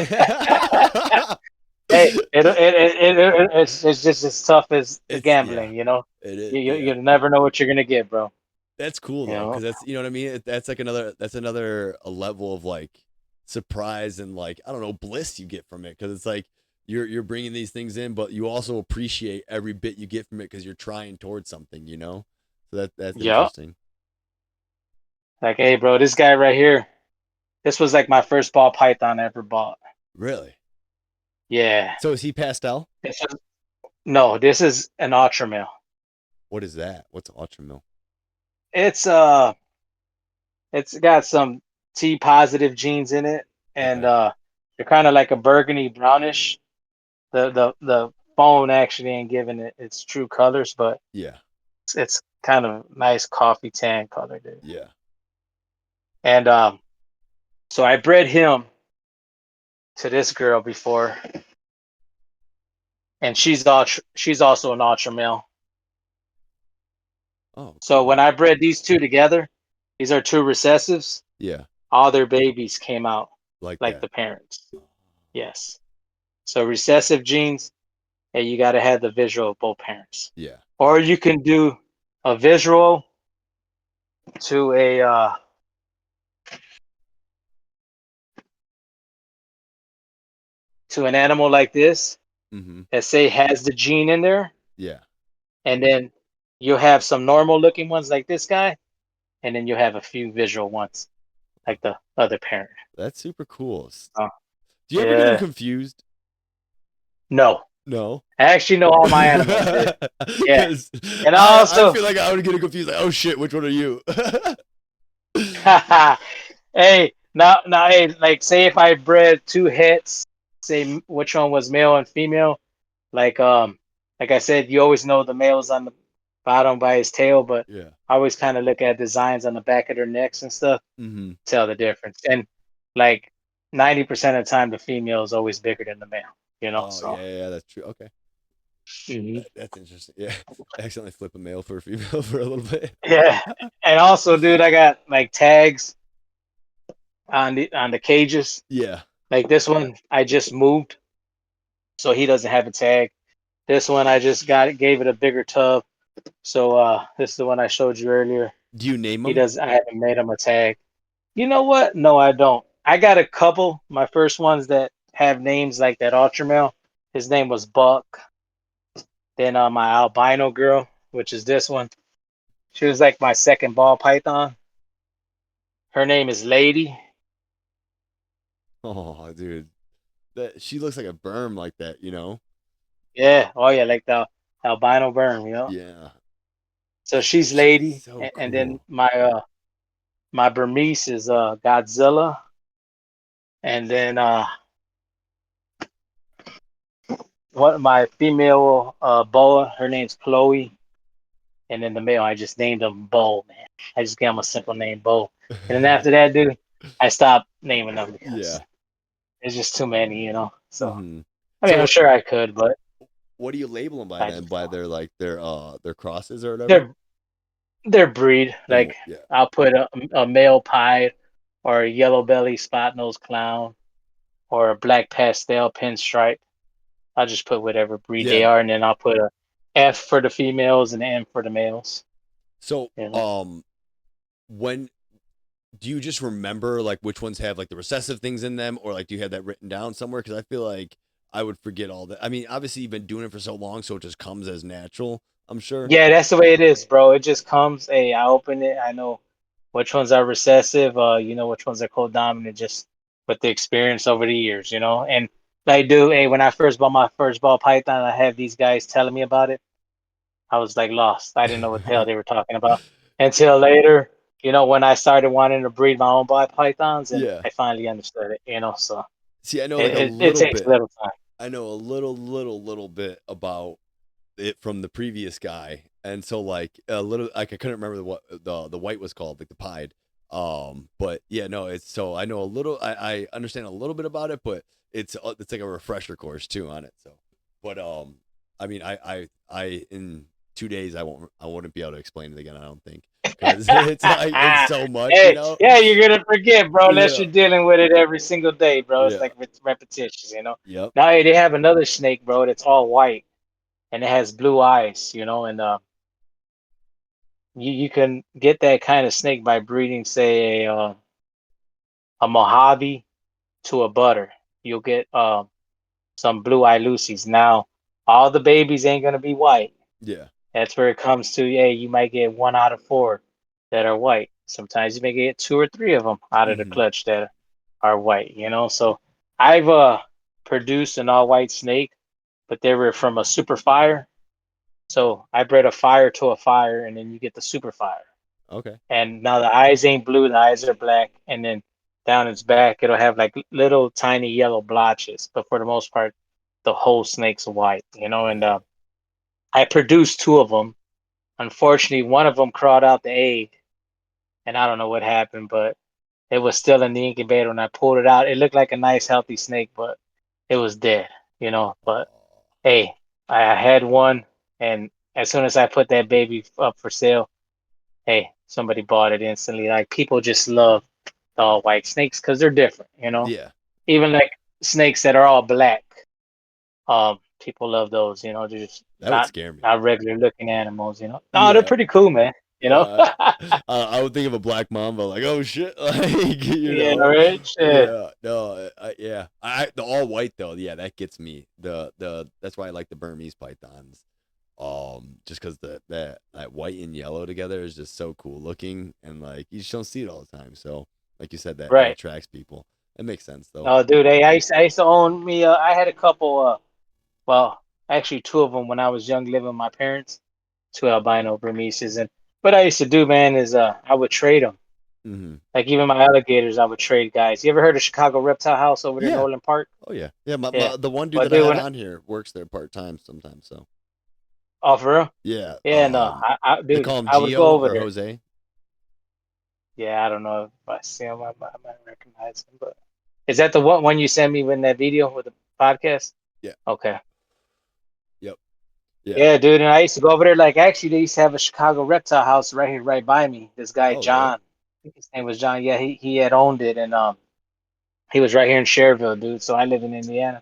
hey, it's just as tough as the It's yeah, gambling, you know. it is. You Yeah. never know what you're gonna get, bro. That's cool You though, know. because that's you know what I mean. That's like another a level of like surprise and like I don't know bliss you get from it because it's like you're bringing these things in, but you also appreciate every bit you get from it because you're trying towards something, you know. So that's Yep. interesting. Like, hey, bro, this guy right here. This was like my first ball python I ever bought. Really? Yeah. So is he pastel? This is, no, this is an ultra male. What is that? What's ultra mill? It's it's got some T positive genes in it, and Okay. they're kind of like a burgundy brownish. The phone actually ain't giving it its true colors, but Yeah. it's kind of nice coffee tan color, dude. Yeah. And so I bred him to this girl before, and she's also an ultra male. Oh, So when cool. I bred these two together, these are two recessives. Yeah. All their babies came out Like like that. the parents. Yes. So recessive genes, and you got to have the visual of both parents. Yeah. Or you can do a visual to a to an animal like this Mm-hmm. that say has the gene in there, Yeah. and then you'll have some normal looking ones like this guy, and then you'll have a few visual ones like the other parent. That's super cool. Oh, Do you ever get them yeah. confused? No. No. I actually know all my animals, dude. Yeah. Because And I also, feel like I would get confused. Like, oh shit, which one are you? hey, now, hey, like, say if I bred two hets, say which one was male and female, like, like I said, you always know the male's on the bottom by his tail, but Yeah. I always kind of look at designs on the back of their necks and stuff, Mm-hmm. tell the difference. And like 90% of the time, the female is always bigger than the male, you know, Oh so. yeah, yeah, that's true. Okay, Mhm. that's interesting. Yeah, accidentally flip a male for a female for a little bit. Yeah. And also, dude, I got like tags on the cages. Yeah. Like this one, I just moved, so he doesn't have a tag. This one, I just gave it a bigger tub. So this is the one I showed you earlier. Do you name He them? does. I haven't made him a tag. You know what? No, I don't. I got a couple. My first ones that have names like that Ultra male. His name was Buck. Then my albino girl, which is this one. She was like my second ball python. Her name is Lady. Oh, dude, that she looks like a berm like that, you know? Yeah. Oh yeah, like the albino berm. Yeah, So she's she's Lady, so and then cool. my Burmese is Godzilla, and then what my female boa, her name's Chloe, and then the male I just named him Bo, man. I just gave him a simple name, Bo. And then after that, dude, I stopped naming them because Yeah. there's just too many. So Hmm. I mean, I'm So sure I could, but what do you label them by I then? just By don't. their crosses or whatever? They're they're breed. Like Yeah. I'll put a male pied or a yellow belly spot nose clown or a black pastel pinstripe. I'll just put whatever breed Yeah. they are, and then I'll put a F for the females and an M for the males. So You know. when do you just remember like which ones have like the recessive things in them, or like do you have that written down somewhere? Because I feel like I would forget all that. I mean, obviously you've been doing it for so long, so it just comes as natural. I'm sure. Yeah, that's the way it is, bro. It just comes. Hey, I open it. I know which ones are recessive. You know which ones are co-dominant, just with the experience over the years. And like, dude, hey, when I first bought my first ball python, I had these guys telling me about it. I was like lost. I didn't know what the hell they were talking about until later. When I started wanting to breed my own ball pythons, and Yeah. I finally understood it. So See, I know like it, a it, it little takes a bit. little time. I know a little bit about it from the previous guy, and so like a little like I couldn't remember what the white was called, like the pied. But yeah, no, it's so I know a little. I understand a little bit about it, but it's like a refresher course too on it. So, but I mean, I in 2 days I wouldn't be able to explain it again. I don't think because it's like it's so much, you Hey, know. yeah, you're gonna forget, bro, unless Yeah. you're dealing with it every single day, bro. It's Yeah. like repetitious. Yep. Now, hey, they have another snake, bro, that's all white and it has blue eyes, and you can get that kind of snake by breeding, say, a Mojave to a butter. You'll get some blue eye Lucy's. Now, all the babies ain't gonna be white. Yeah. That's where it comes to, hey, you might get one out of four that are white. Sometimes you may get two or three of them out of the Hmm. clutch that are white. So I've produced an all white snake, but they were from a super fire. So I bred a fire to a fire, and then you get the super fire. Okay. And now the eyes ain't blue, the eyes are black, and then down its back it'll have like little tiny yellow blotches, but for the most part, the whole snake's white. And Yeah. I produced two of them. Unfortunately, one of them crawled out the egg, and I don't know what happened, but it was still in the incubator when I pulled it out. It looked like a nice, healthy snake, but it was dead. But Oh, hey, I had one, and as soon as I put that baby up for sale, hey, somebody bought it instantly. Like people just love the all white snakes because they're different. yeah. Even like snakes that are all black, people love those. They're just That would not scare me. not regular looking animals. No, they're Yeah. pretty cool, man. You know. Yeah. I would think of a black mamba like, oh shit, like Yeah, right. Shit. Yeah, no, yeah. The all white though, yeah, that gets me. The that's why I like the Burmese pythons. Just because that white and yellow together is just so cool looking, and like you just don't see it all the time. So, like you said, that Right. attracts people. It makes sense though. Oh, dude. Hey, I used to own me. I had a couple. Well, actually, two of them when I was young, living with my parents. Two albino Burmeses, and what I used to do, man, is I would trade them. Hmm. Like even my alligators, I would trade guys. You ever heard of Chicago Reptile House over there in Yeah. Orland Park? Oh yeah. Yeah. Yeah. The one dude But that I dude, had when on here works there part time sometimes. So oh for real? yeah. Yeah, no, They dude, call him I would go Geo over or there. Jose. Yeah, I don't know if I see him, I might recognize him, but is that the one you sent me in that video with the podcast? Yeah. Okay. Yep. Yeah. Yeah, dude, and I used to go over there. Like, actually, they used to have a Chicago Reptile House right here, right by me. This guy Oh really? John, I think his name was John. Yeah, he had owned it, and He was right here in Cherville, dude. So I live in Indiana.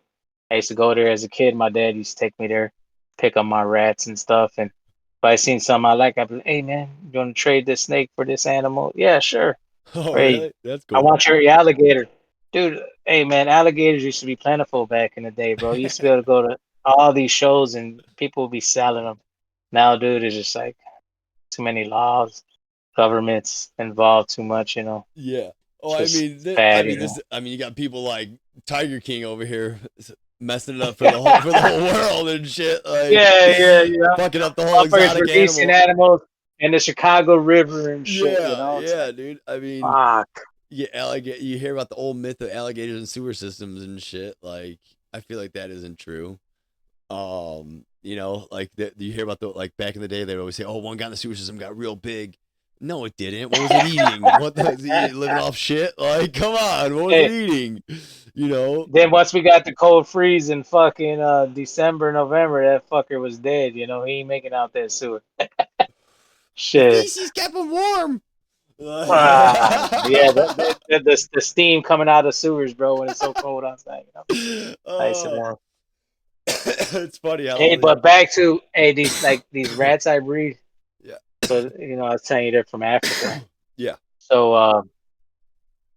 I used to go there as a kid. My dad used to take me there, pick up my rats and stuff. And if I seen something I like, I'd be like, "Hey man, you want to trade this snake for this animal?" Yeah, sure. Oh, Or, hey, really? That's I cool. want your alligator, dude. Hey man, alligators used to be plentiful back in the day, bro. You used to be able to go to all these shows and people would be selling them. Now, dude, it's just like too many laws, governments involved too much. Yeah. Oh, It's I just mean, bad. You know. you got people like Tiger King over here messing it up for the whole world and shit, like Yeah, yeah, yeah. fucking up the whole Motherfuckers exotic releasing animal. animals in the Chicago River and shit, Yeah, It's yeah, like, dude. I mean, fuck. yeah, alligator. You hear about the old myth of alligators and sewer systems and shit. Like, I feel like that isn't true. Like you hear about the like back in the day, they would always say, "Oh, one guy in the sewer system got real big." No, it didn't. What was it eating? What the was it living off shit? Like, come on, what was it Hey, eating? You know? then once we got the cold freeze in fucking December, November, that fucker was dead. He ain't making out that sewer. The Shit. feces kept him warm. Yeah, the steam coming out of sewers, bro, when it's so cold outside. Nice and uh, warm. it's funny how Hey, all these. but back to these rats I breed. Yeah. So I was telling you they're from Africa. Yeah. So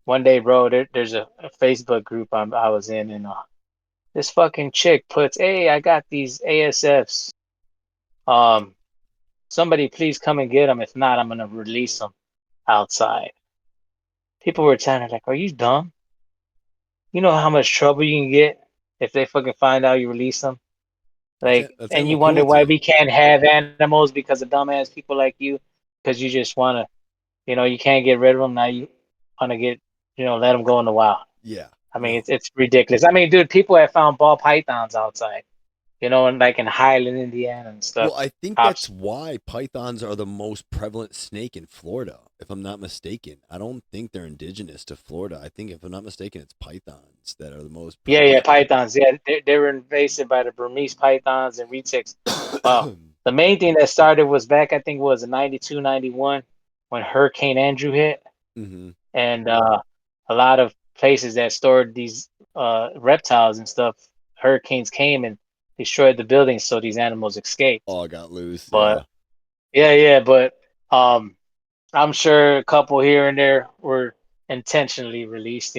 one day, bro, there's a Facebook group I was in, and this fucking chick puts, "Hey, I got these ASFs. Um, somebody please come and get them. If not, I'm gonna release them outside." People were telling her like, "Are you dumb? You know how much trouble you can get if they fucking find out you release them? Like, That's and animal you wonder why cruelty. we can't have animals because of dumbass people like you, because you just wanna, you can't get rid of them now. You wanna let them go in the wild. Yeah. I mean, No. it's ridiculous. I mean, dude, people have found ball pythons outside, and like in Highland, Indiana and stuff. Well, I think that's Cops. why pythons are the most prevalent snake in Florida, if I'm not mistaken. I don't think they're indigenous to Florida. I think, if I'm not mistaken, it's pythons that are the most Yeah, prevalent. pythons. Yeah, they were invasive by the Burmese pythons and retics. Well, the main thing that started was back, I think it was in 92, 91, when Hurricane Andrew hit. hmm And a lot of places that stored these reptiles and stuff, hurricanes came and destroyed the buildings, so these animals escaped. All got loose. Yeah. But yeah, but um, I'm sure a couple here and there were intentionally released,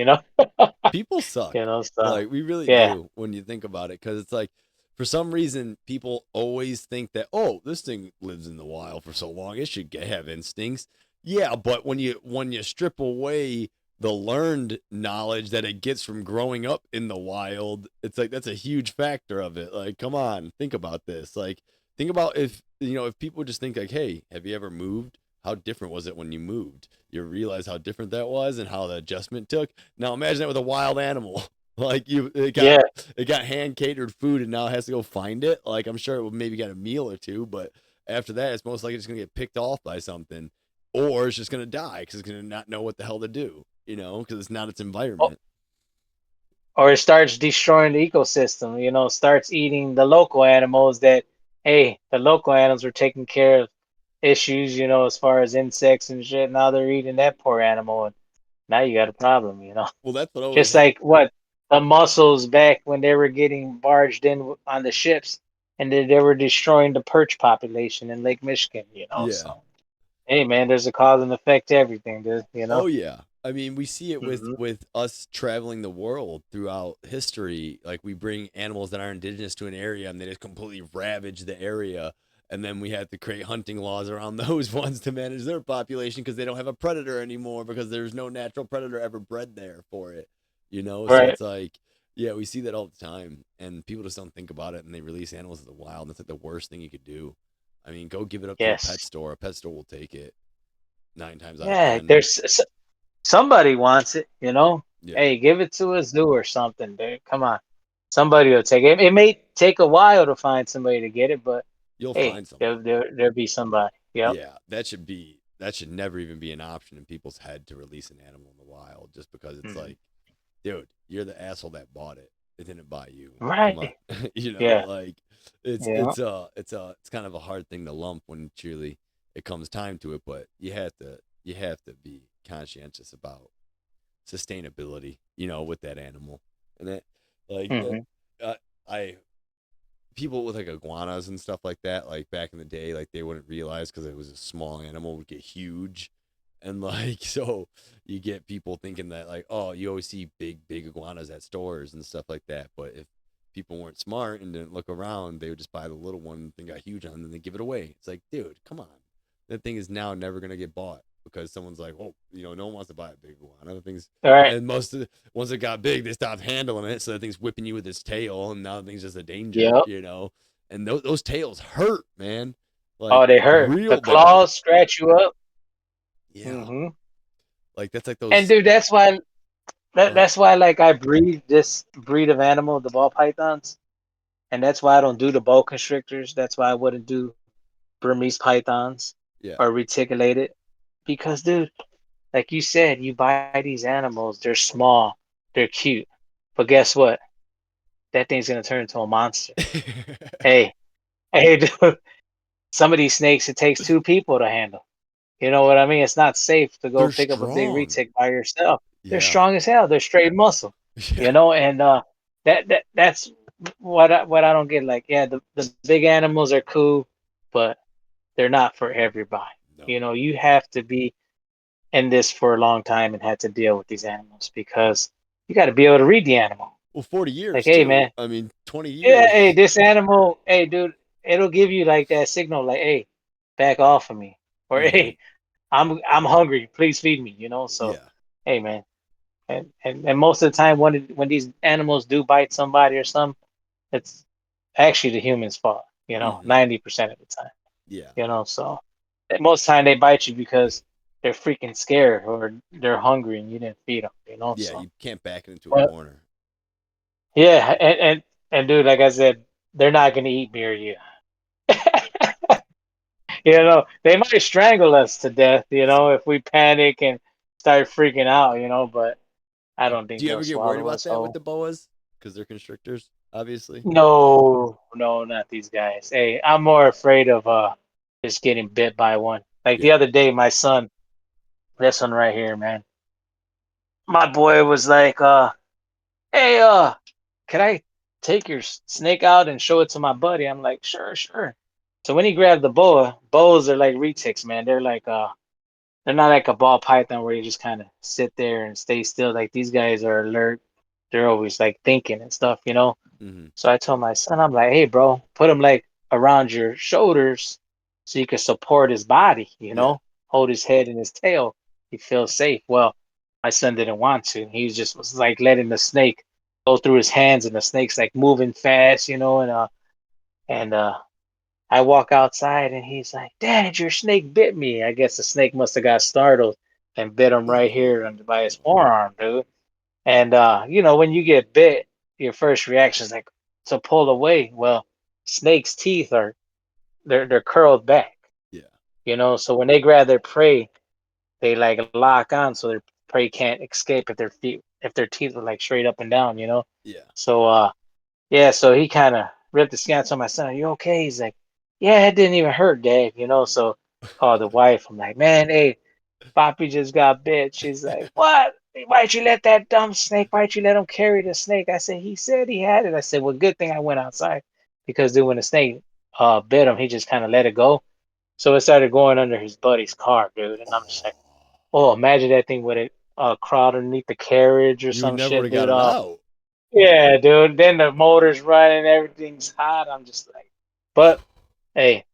People suck. So Like, we really yeah, do when you think about it. Because it's like, for some reason, people always think that, oh, this thing lives in the wild for so long, it should have instincts. Yeah, but when you strip away the learned knowledge that it gets from growing up in the wild, it's like that's a huge factor of it. Like, come on, think about this. Like, think about if people just think like, hey, have you ever moved? How different was it when you moved? You realize how different that was and how the adjustment took. Now imagine that with a wild animal. Like, yeah. it got hand catered food and now it has to go find it. Like, I'm sure it would maybe get a meal or two, but after that, it's most likely just gonna get picked off by something, or it's just gonna die because it's gonna not know what the hell to do. Because it's not its environment. Or it starts destroying the ecosystem, starts eating the local animals that, hey, the local animals were taking care of issues, as far as insects and shit. Now they're eating that poor animal, and now you got a problem. Well, that's what always. Just like what the mussels back when they were getting barged in on the ships, and they were destroying the perch population in Lake Michigan. Yeah. So, hey, man, there's a cause and effect to everything, dude. Oh yeah. I mean, we see it with Hmm. with us traveling the world throughout history. Like, we bring animals that are indigenous to an area and they just completely ravage the area. And then we have to create hunting laws around those ones to manage their population because they don't have a predator anymore because there's no natural predator ever bred there for it. So Right. it's like, yeah, we see that all the time and people just don't think about it and they release animals in the wild. That's like the worst thing you could do. I mean, go give it up to a pet Yes. store. A pet store will take it 9 times out of Yeah, 10. somebody wants it. Yeah. Hey, give it to a zoo or something, dude. Come on. Somebody will take it. It may take a while to find somebody to get it, but You'll hey, find someone. there'll be somebody. Yep. Yeah, that should never even be an option in people's head to release an animal in the wild just because it's Mhm. like, dude, you're the asshole that bought it. It didn't buy you. Come on. Right. Yeah. Like, it's Yeah. it's it's kind of a hard thing to lump when truly it comes time to it, but you have to be conscientious about sustainability, with that animal. And that, like, Hmm. I people with like iguanas and stuff like that, like back in the day, like they wouldn't realize because it was a small animal would get huge, and like so you get people thinking that like, oh, you always see big iguanas at stores and stuff like that, but if people weren't smart and didn't look around, they would just buy the little one and got huge on, and then they give it away. It's like, dude, come on, that thing is now never gonna get bought because someone's like, oh, no one wants to buy a big iguana. The thing's All right. and most of once it got big, they stopped handling it, so that thing's whipping you with its tail, and now the thing's just a danger, Yep. And those tails hurt, man, like Oh, they hurt. The real bad. claws scratch you up. Yeah, Hmm. like that's like And those. dude, that's why Uh, that's why like I breed this breed of animal, the ball pythons, and that's why I don't do the boa constrictors. That's why I wouldn't do Burmese pythons yeah, or reticulated, because dude, like you said, you buy these animals, they're small, they're cute, but guess what? That thing's gonna turn into a monster. Hey, hey, dude, some of these snakes it takes two people to handle. You know what I mean? It's not safe to go they're pick up a big strong. retic by yourself. They're Yeah, strong as hell. They're straight muscle. yeah, And that's what I don't get. Like, yeah, the big animals are cool, but they're not for everybody. no. You have to be in this for a long time and had to deal with these animals because you got to be able to read the animal. Well, 40 Like, years hey, too. man, I mean, 20 yeah, hey, years. this animal, hey, dude, it'll give you like that signal, like, hey, back off of me, or Hmm. hey, I'm hungry, please feed me. So, Yeah, hey, man, and most of the time when these animals do bite somebody or something, it's actually the human's fault. hmm, 90% of the time. yeah, So most time they bite you because they're freaking scared or they're hungry and you didn't feed them. yeah. So, You can't back it into a but corner. yeah, and dude, like I said, they're not gonna eat me or you. They might strangle us to death, if we panic and start freaking out, but I don't Do think you they'll ever get worried swallow about us that with whole. the boas? Because they're constrictors, obviously. No, no, not these guys. Hey, I'm more afraid of just getting bit by one. Like the Yeah. other day, my son, this one right here, man. My boy was like, hey, can I take your snake out and show it to my buddy? I'm like, sure, sure. So when he grabbed the boas are like retics, man. They're not like a ball python where you just kind of sit there and stay still. Like these guys are alert. They're always like thinking and stuff. Hmm. So I told my son, I'm like, hey, bro, put him like around your shoulders so you can support his body, Yeah. hold his head and his tail. He feels safe. Well, my son didn't want to. He just was like letting the snake go through his hands and the snake's like moving fast, and I walk outside and he's like, Dad, your snake bit me. I guess the snake must have got startled and bit him right here Oh under by his no. forearm, dude. And when you get bit, your first reaction is like to pull away. Well, snakes' teeth are they're curled back, Yeah. so when they grab their prey, they like lock on so their prey can't escape if their teeth are like straight up and down. Yeah. So yeah, so he kind of ripped the skin. I told my son, "Are you okay?" He's like, "Yeah, it didn't even hurt, Dad." So called the wife. I'm like, "Man, hey, Poppy just got bit." She's like, "What? Why'd you let that dumb snake? Why'd you let him carry the snake?" I said, "He said he had it." I said, "Well, good thing I went outside because dude, when the snake bit him, he just kind of let it go. So it started going under his buddy's car, dude." And I'm just Oh. like, "Oh, imagine that thing would it crawled underneath the carriage or You some never would shit, have got dude." it out. Yeah, dude. Then the motor's running, everything's hot. I'm just like, but hey,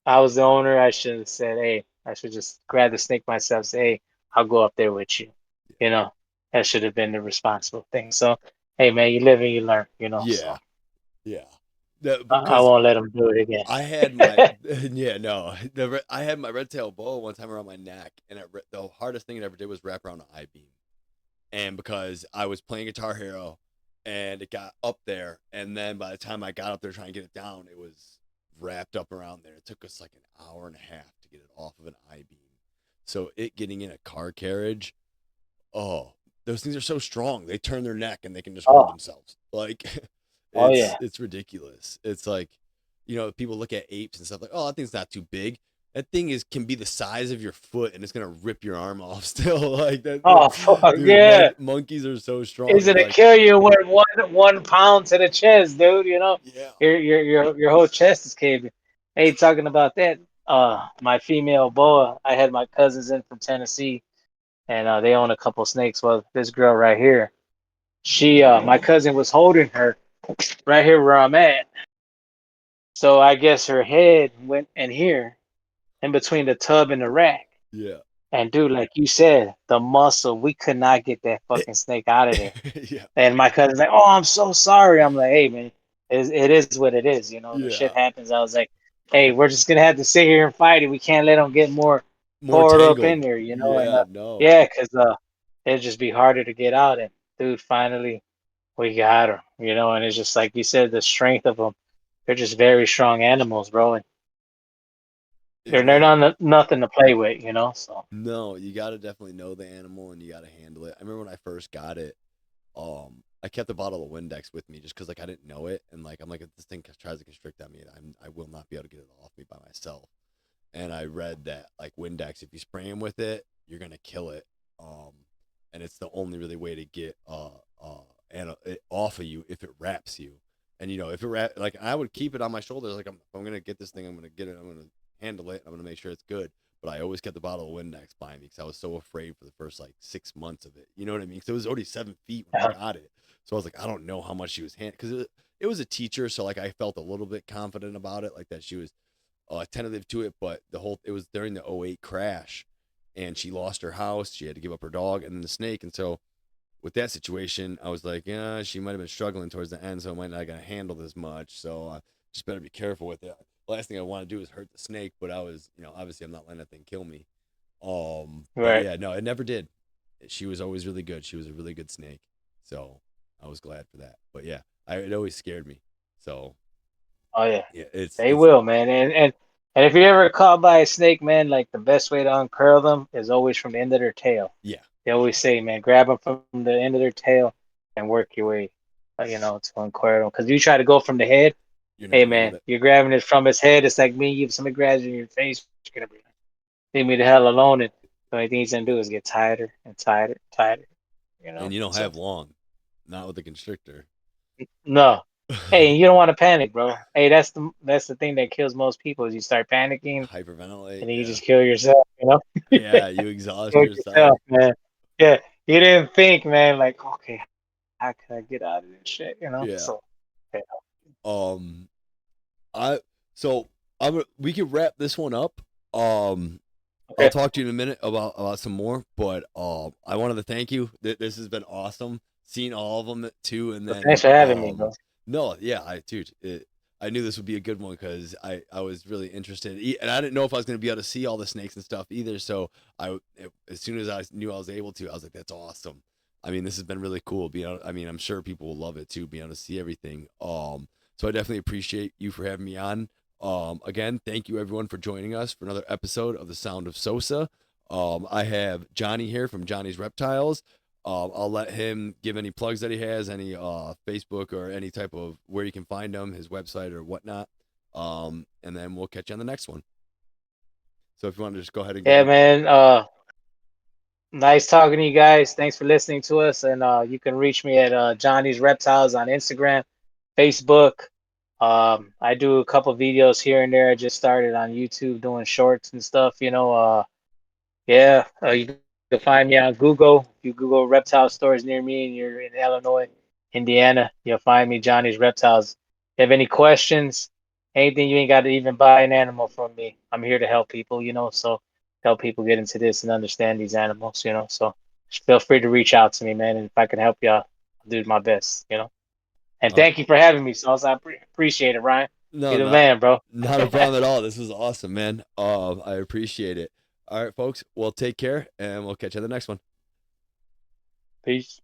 I was the owner. I should have said, hey, I should just grab the snake myself. Say, hey, I'll go up there with you. You know, that should have been the responsible thing. So, hey, man, you live and you learn. So Yeah. Yeah. That, I because won't let them do it again. I had my yeah, no, I had my red tail boa one time around my neck, and the hardest thing it ever did was wrap around an I beam. And because I was playing Guitar Hero, and it got up there, and then by the time I got up there trying to get it down, it was wrapped up around there. It took us like an hour and a half to get it off of an I beam. So it getting in a car carriage, oh, those things are so strong. They turn their neck and they can just hold Oh, themselves. Like oh it's yeah. it's ridiculous. It's like, people look at apes and stuff like, oh, that thing's not too big. that thing can be the size of your foot, and it's gonna rip your arm off still. Like Oh fuck dude. yeah! Monkeys are so strong. Is It's gonna like, kill you with one pound to the chest, dude. You know, yeah, your whole chest is caving. Hey, talking about that, my female boa, I had my cousins in from Tennessee, and they own a couple snakes. Well, this girl right here, my cousin was holding her right here where I'm at. So I guess her head went in here, in between the tub and the rack. yeah, And dude, like you said, the muscle, we could not get that fucking snake out of there. yeah, And my cousin's like, "Oh, I'm so sorry." I'm like, "Hey, man, it is what it is. You know, the shit yeah. happens." I was like, "Hey, we're just gonna have to sit here and fight it. We can't let them get more More poured up in tangled. there, you know." And Yeah, no. yeah, because it'd just be harder to get out. And dude, finally, we got her. You know, and it's just like you said, the strength of them. They're just very strong animals, bro. And they're Yeah. not nothing to play with, you know. So No, you got to definitely know the animal and you got to handle it. I remember when I first got it, I kept a bottle of Windex with me just because like I didn't know it, and like I'm like if this thing tries to constrict on me, I will not be able to get it off me by myself. And I read that like Windex, if you spray them with it, you're gonna kill it. Um, and it's the only really way to get it off of you if it wraps you. And if it like I would keep it on my shoulders, like I'm gonna get this thing, I'm gonna get it, I'm gonna handle it, I'm gonna make sure it's good. But I always kept the bottle of Windex by me because I was so afraid for the first like 6 months of it. You know what I mean? Because it was already 7 feet when I got it, so I was like, I don't know how much she was because it was a teacher, so like I felt a little bit confident about it, like that she was attentive to it. But it was during the '08 crash, and she lost her house. She had to give up her dog and then the snake, and so with that situation, I was like, yeah, she might have been struggling towards the end, so I might not gonna handle this much. So just better be careful with it. Last thing I want to do is hurt the snake, but I was, obviously I'm not letting that thing kill me. But right. yeah, no, it never did. She was always really good. She was a really good snake, so I was glad for that. But yeah, it always scared me. So Oh yeah. yeah, it's They it's will, man. And if you're ever caught by a snake, man, like the best way to uncurl them is always from the end of their tail. yeah, They always say, man, grab them from the end of their tail and work your way, to uncurl them. Because you try to go from the head, you're not hey, gonna get man, it. you're grabbing it from his head. It's like me, if somebody grabs you in your face, you're gonna be like, leave me the hell alone. And the only thing he's gonna do is get tighter and tighter, tighter. You And know. you don't So have long, not with the constrictor. no. Hey, you don't want to panic, bro. Hey, that's the thing that kills most people is you start panicking Hyperventilate, and then you yeah. just kill yourself, you know? Yeah, you exhaust Kill yourself. yourself, man. Yeah. You didn't think, man, like, okay, how can I get out of this shit, you know? Yeah. So yeah. Um I so we can wrap this one up. Um I'll Okay. talk to you in a minute about some more, but I wanted to thank you. This has been awesome. Seeing all of them too, and Well, thanks then for having me, bro. no, yeah, I knew this would be a good one because I was really interested, and I didn't know if I was going to be able to see all the snakes and stuff either. So as soon as I knew I was able to, I was like, that's awesome. I mean, this has been really cool. I mean, I'm sure people will love it too, being able to see everything. So I definitely appreciate you for having me on. Again, thank you everyone for joining us for another episode of The Sound of Sosa. I have Johnny here from Johnny's Reptiles. I'll let him give any plugs that he has, any Facebook or any type of where you can find him, his website or whatnot. And then we'll catch you on the next one. So if you want to just go ahead and give Yeah, any, man. Nice talking to you guys. Thanks for listening to us. And you can reach me at Johnny's Reptiles on Instagram, Facebook. I do a couple videos here and there. I just started on YouTube doing shorts and stuff, Yeah, you can find me on Google. If you Google reptile stores near me and you're in Illinois, Indiana, you'll find me, Johnny's Reptiles. If you have any questions, anything, you ain't got to even buy an animal from me. I'm here to help people, so help people get into this and understand these animals. So feel free to reach out to me, man. And if I can help you out, I'll do my best. And uh, thank you for having me, Sauce. I appreciate it, Ryan. no, You're the not man, bro. not a problem at all. This was awesome, man. I appreciate it. All right, folks. Well, take care, and we'll catch you on the next one. Peace.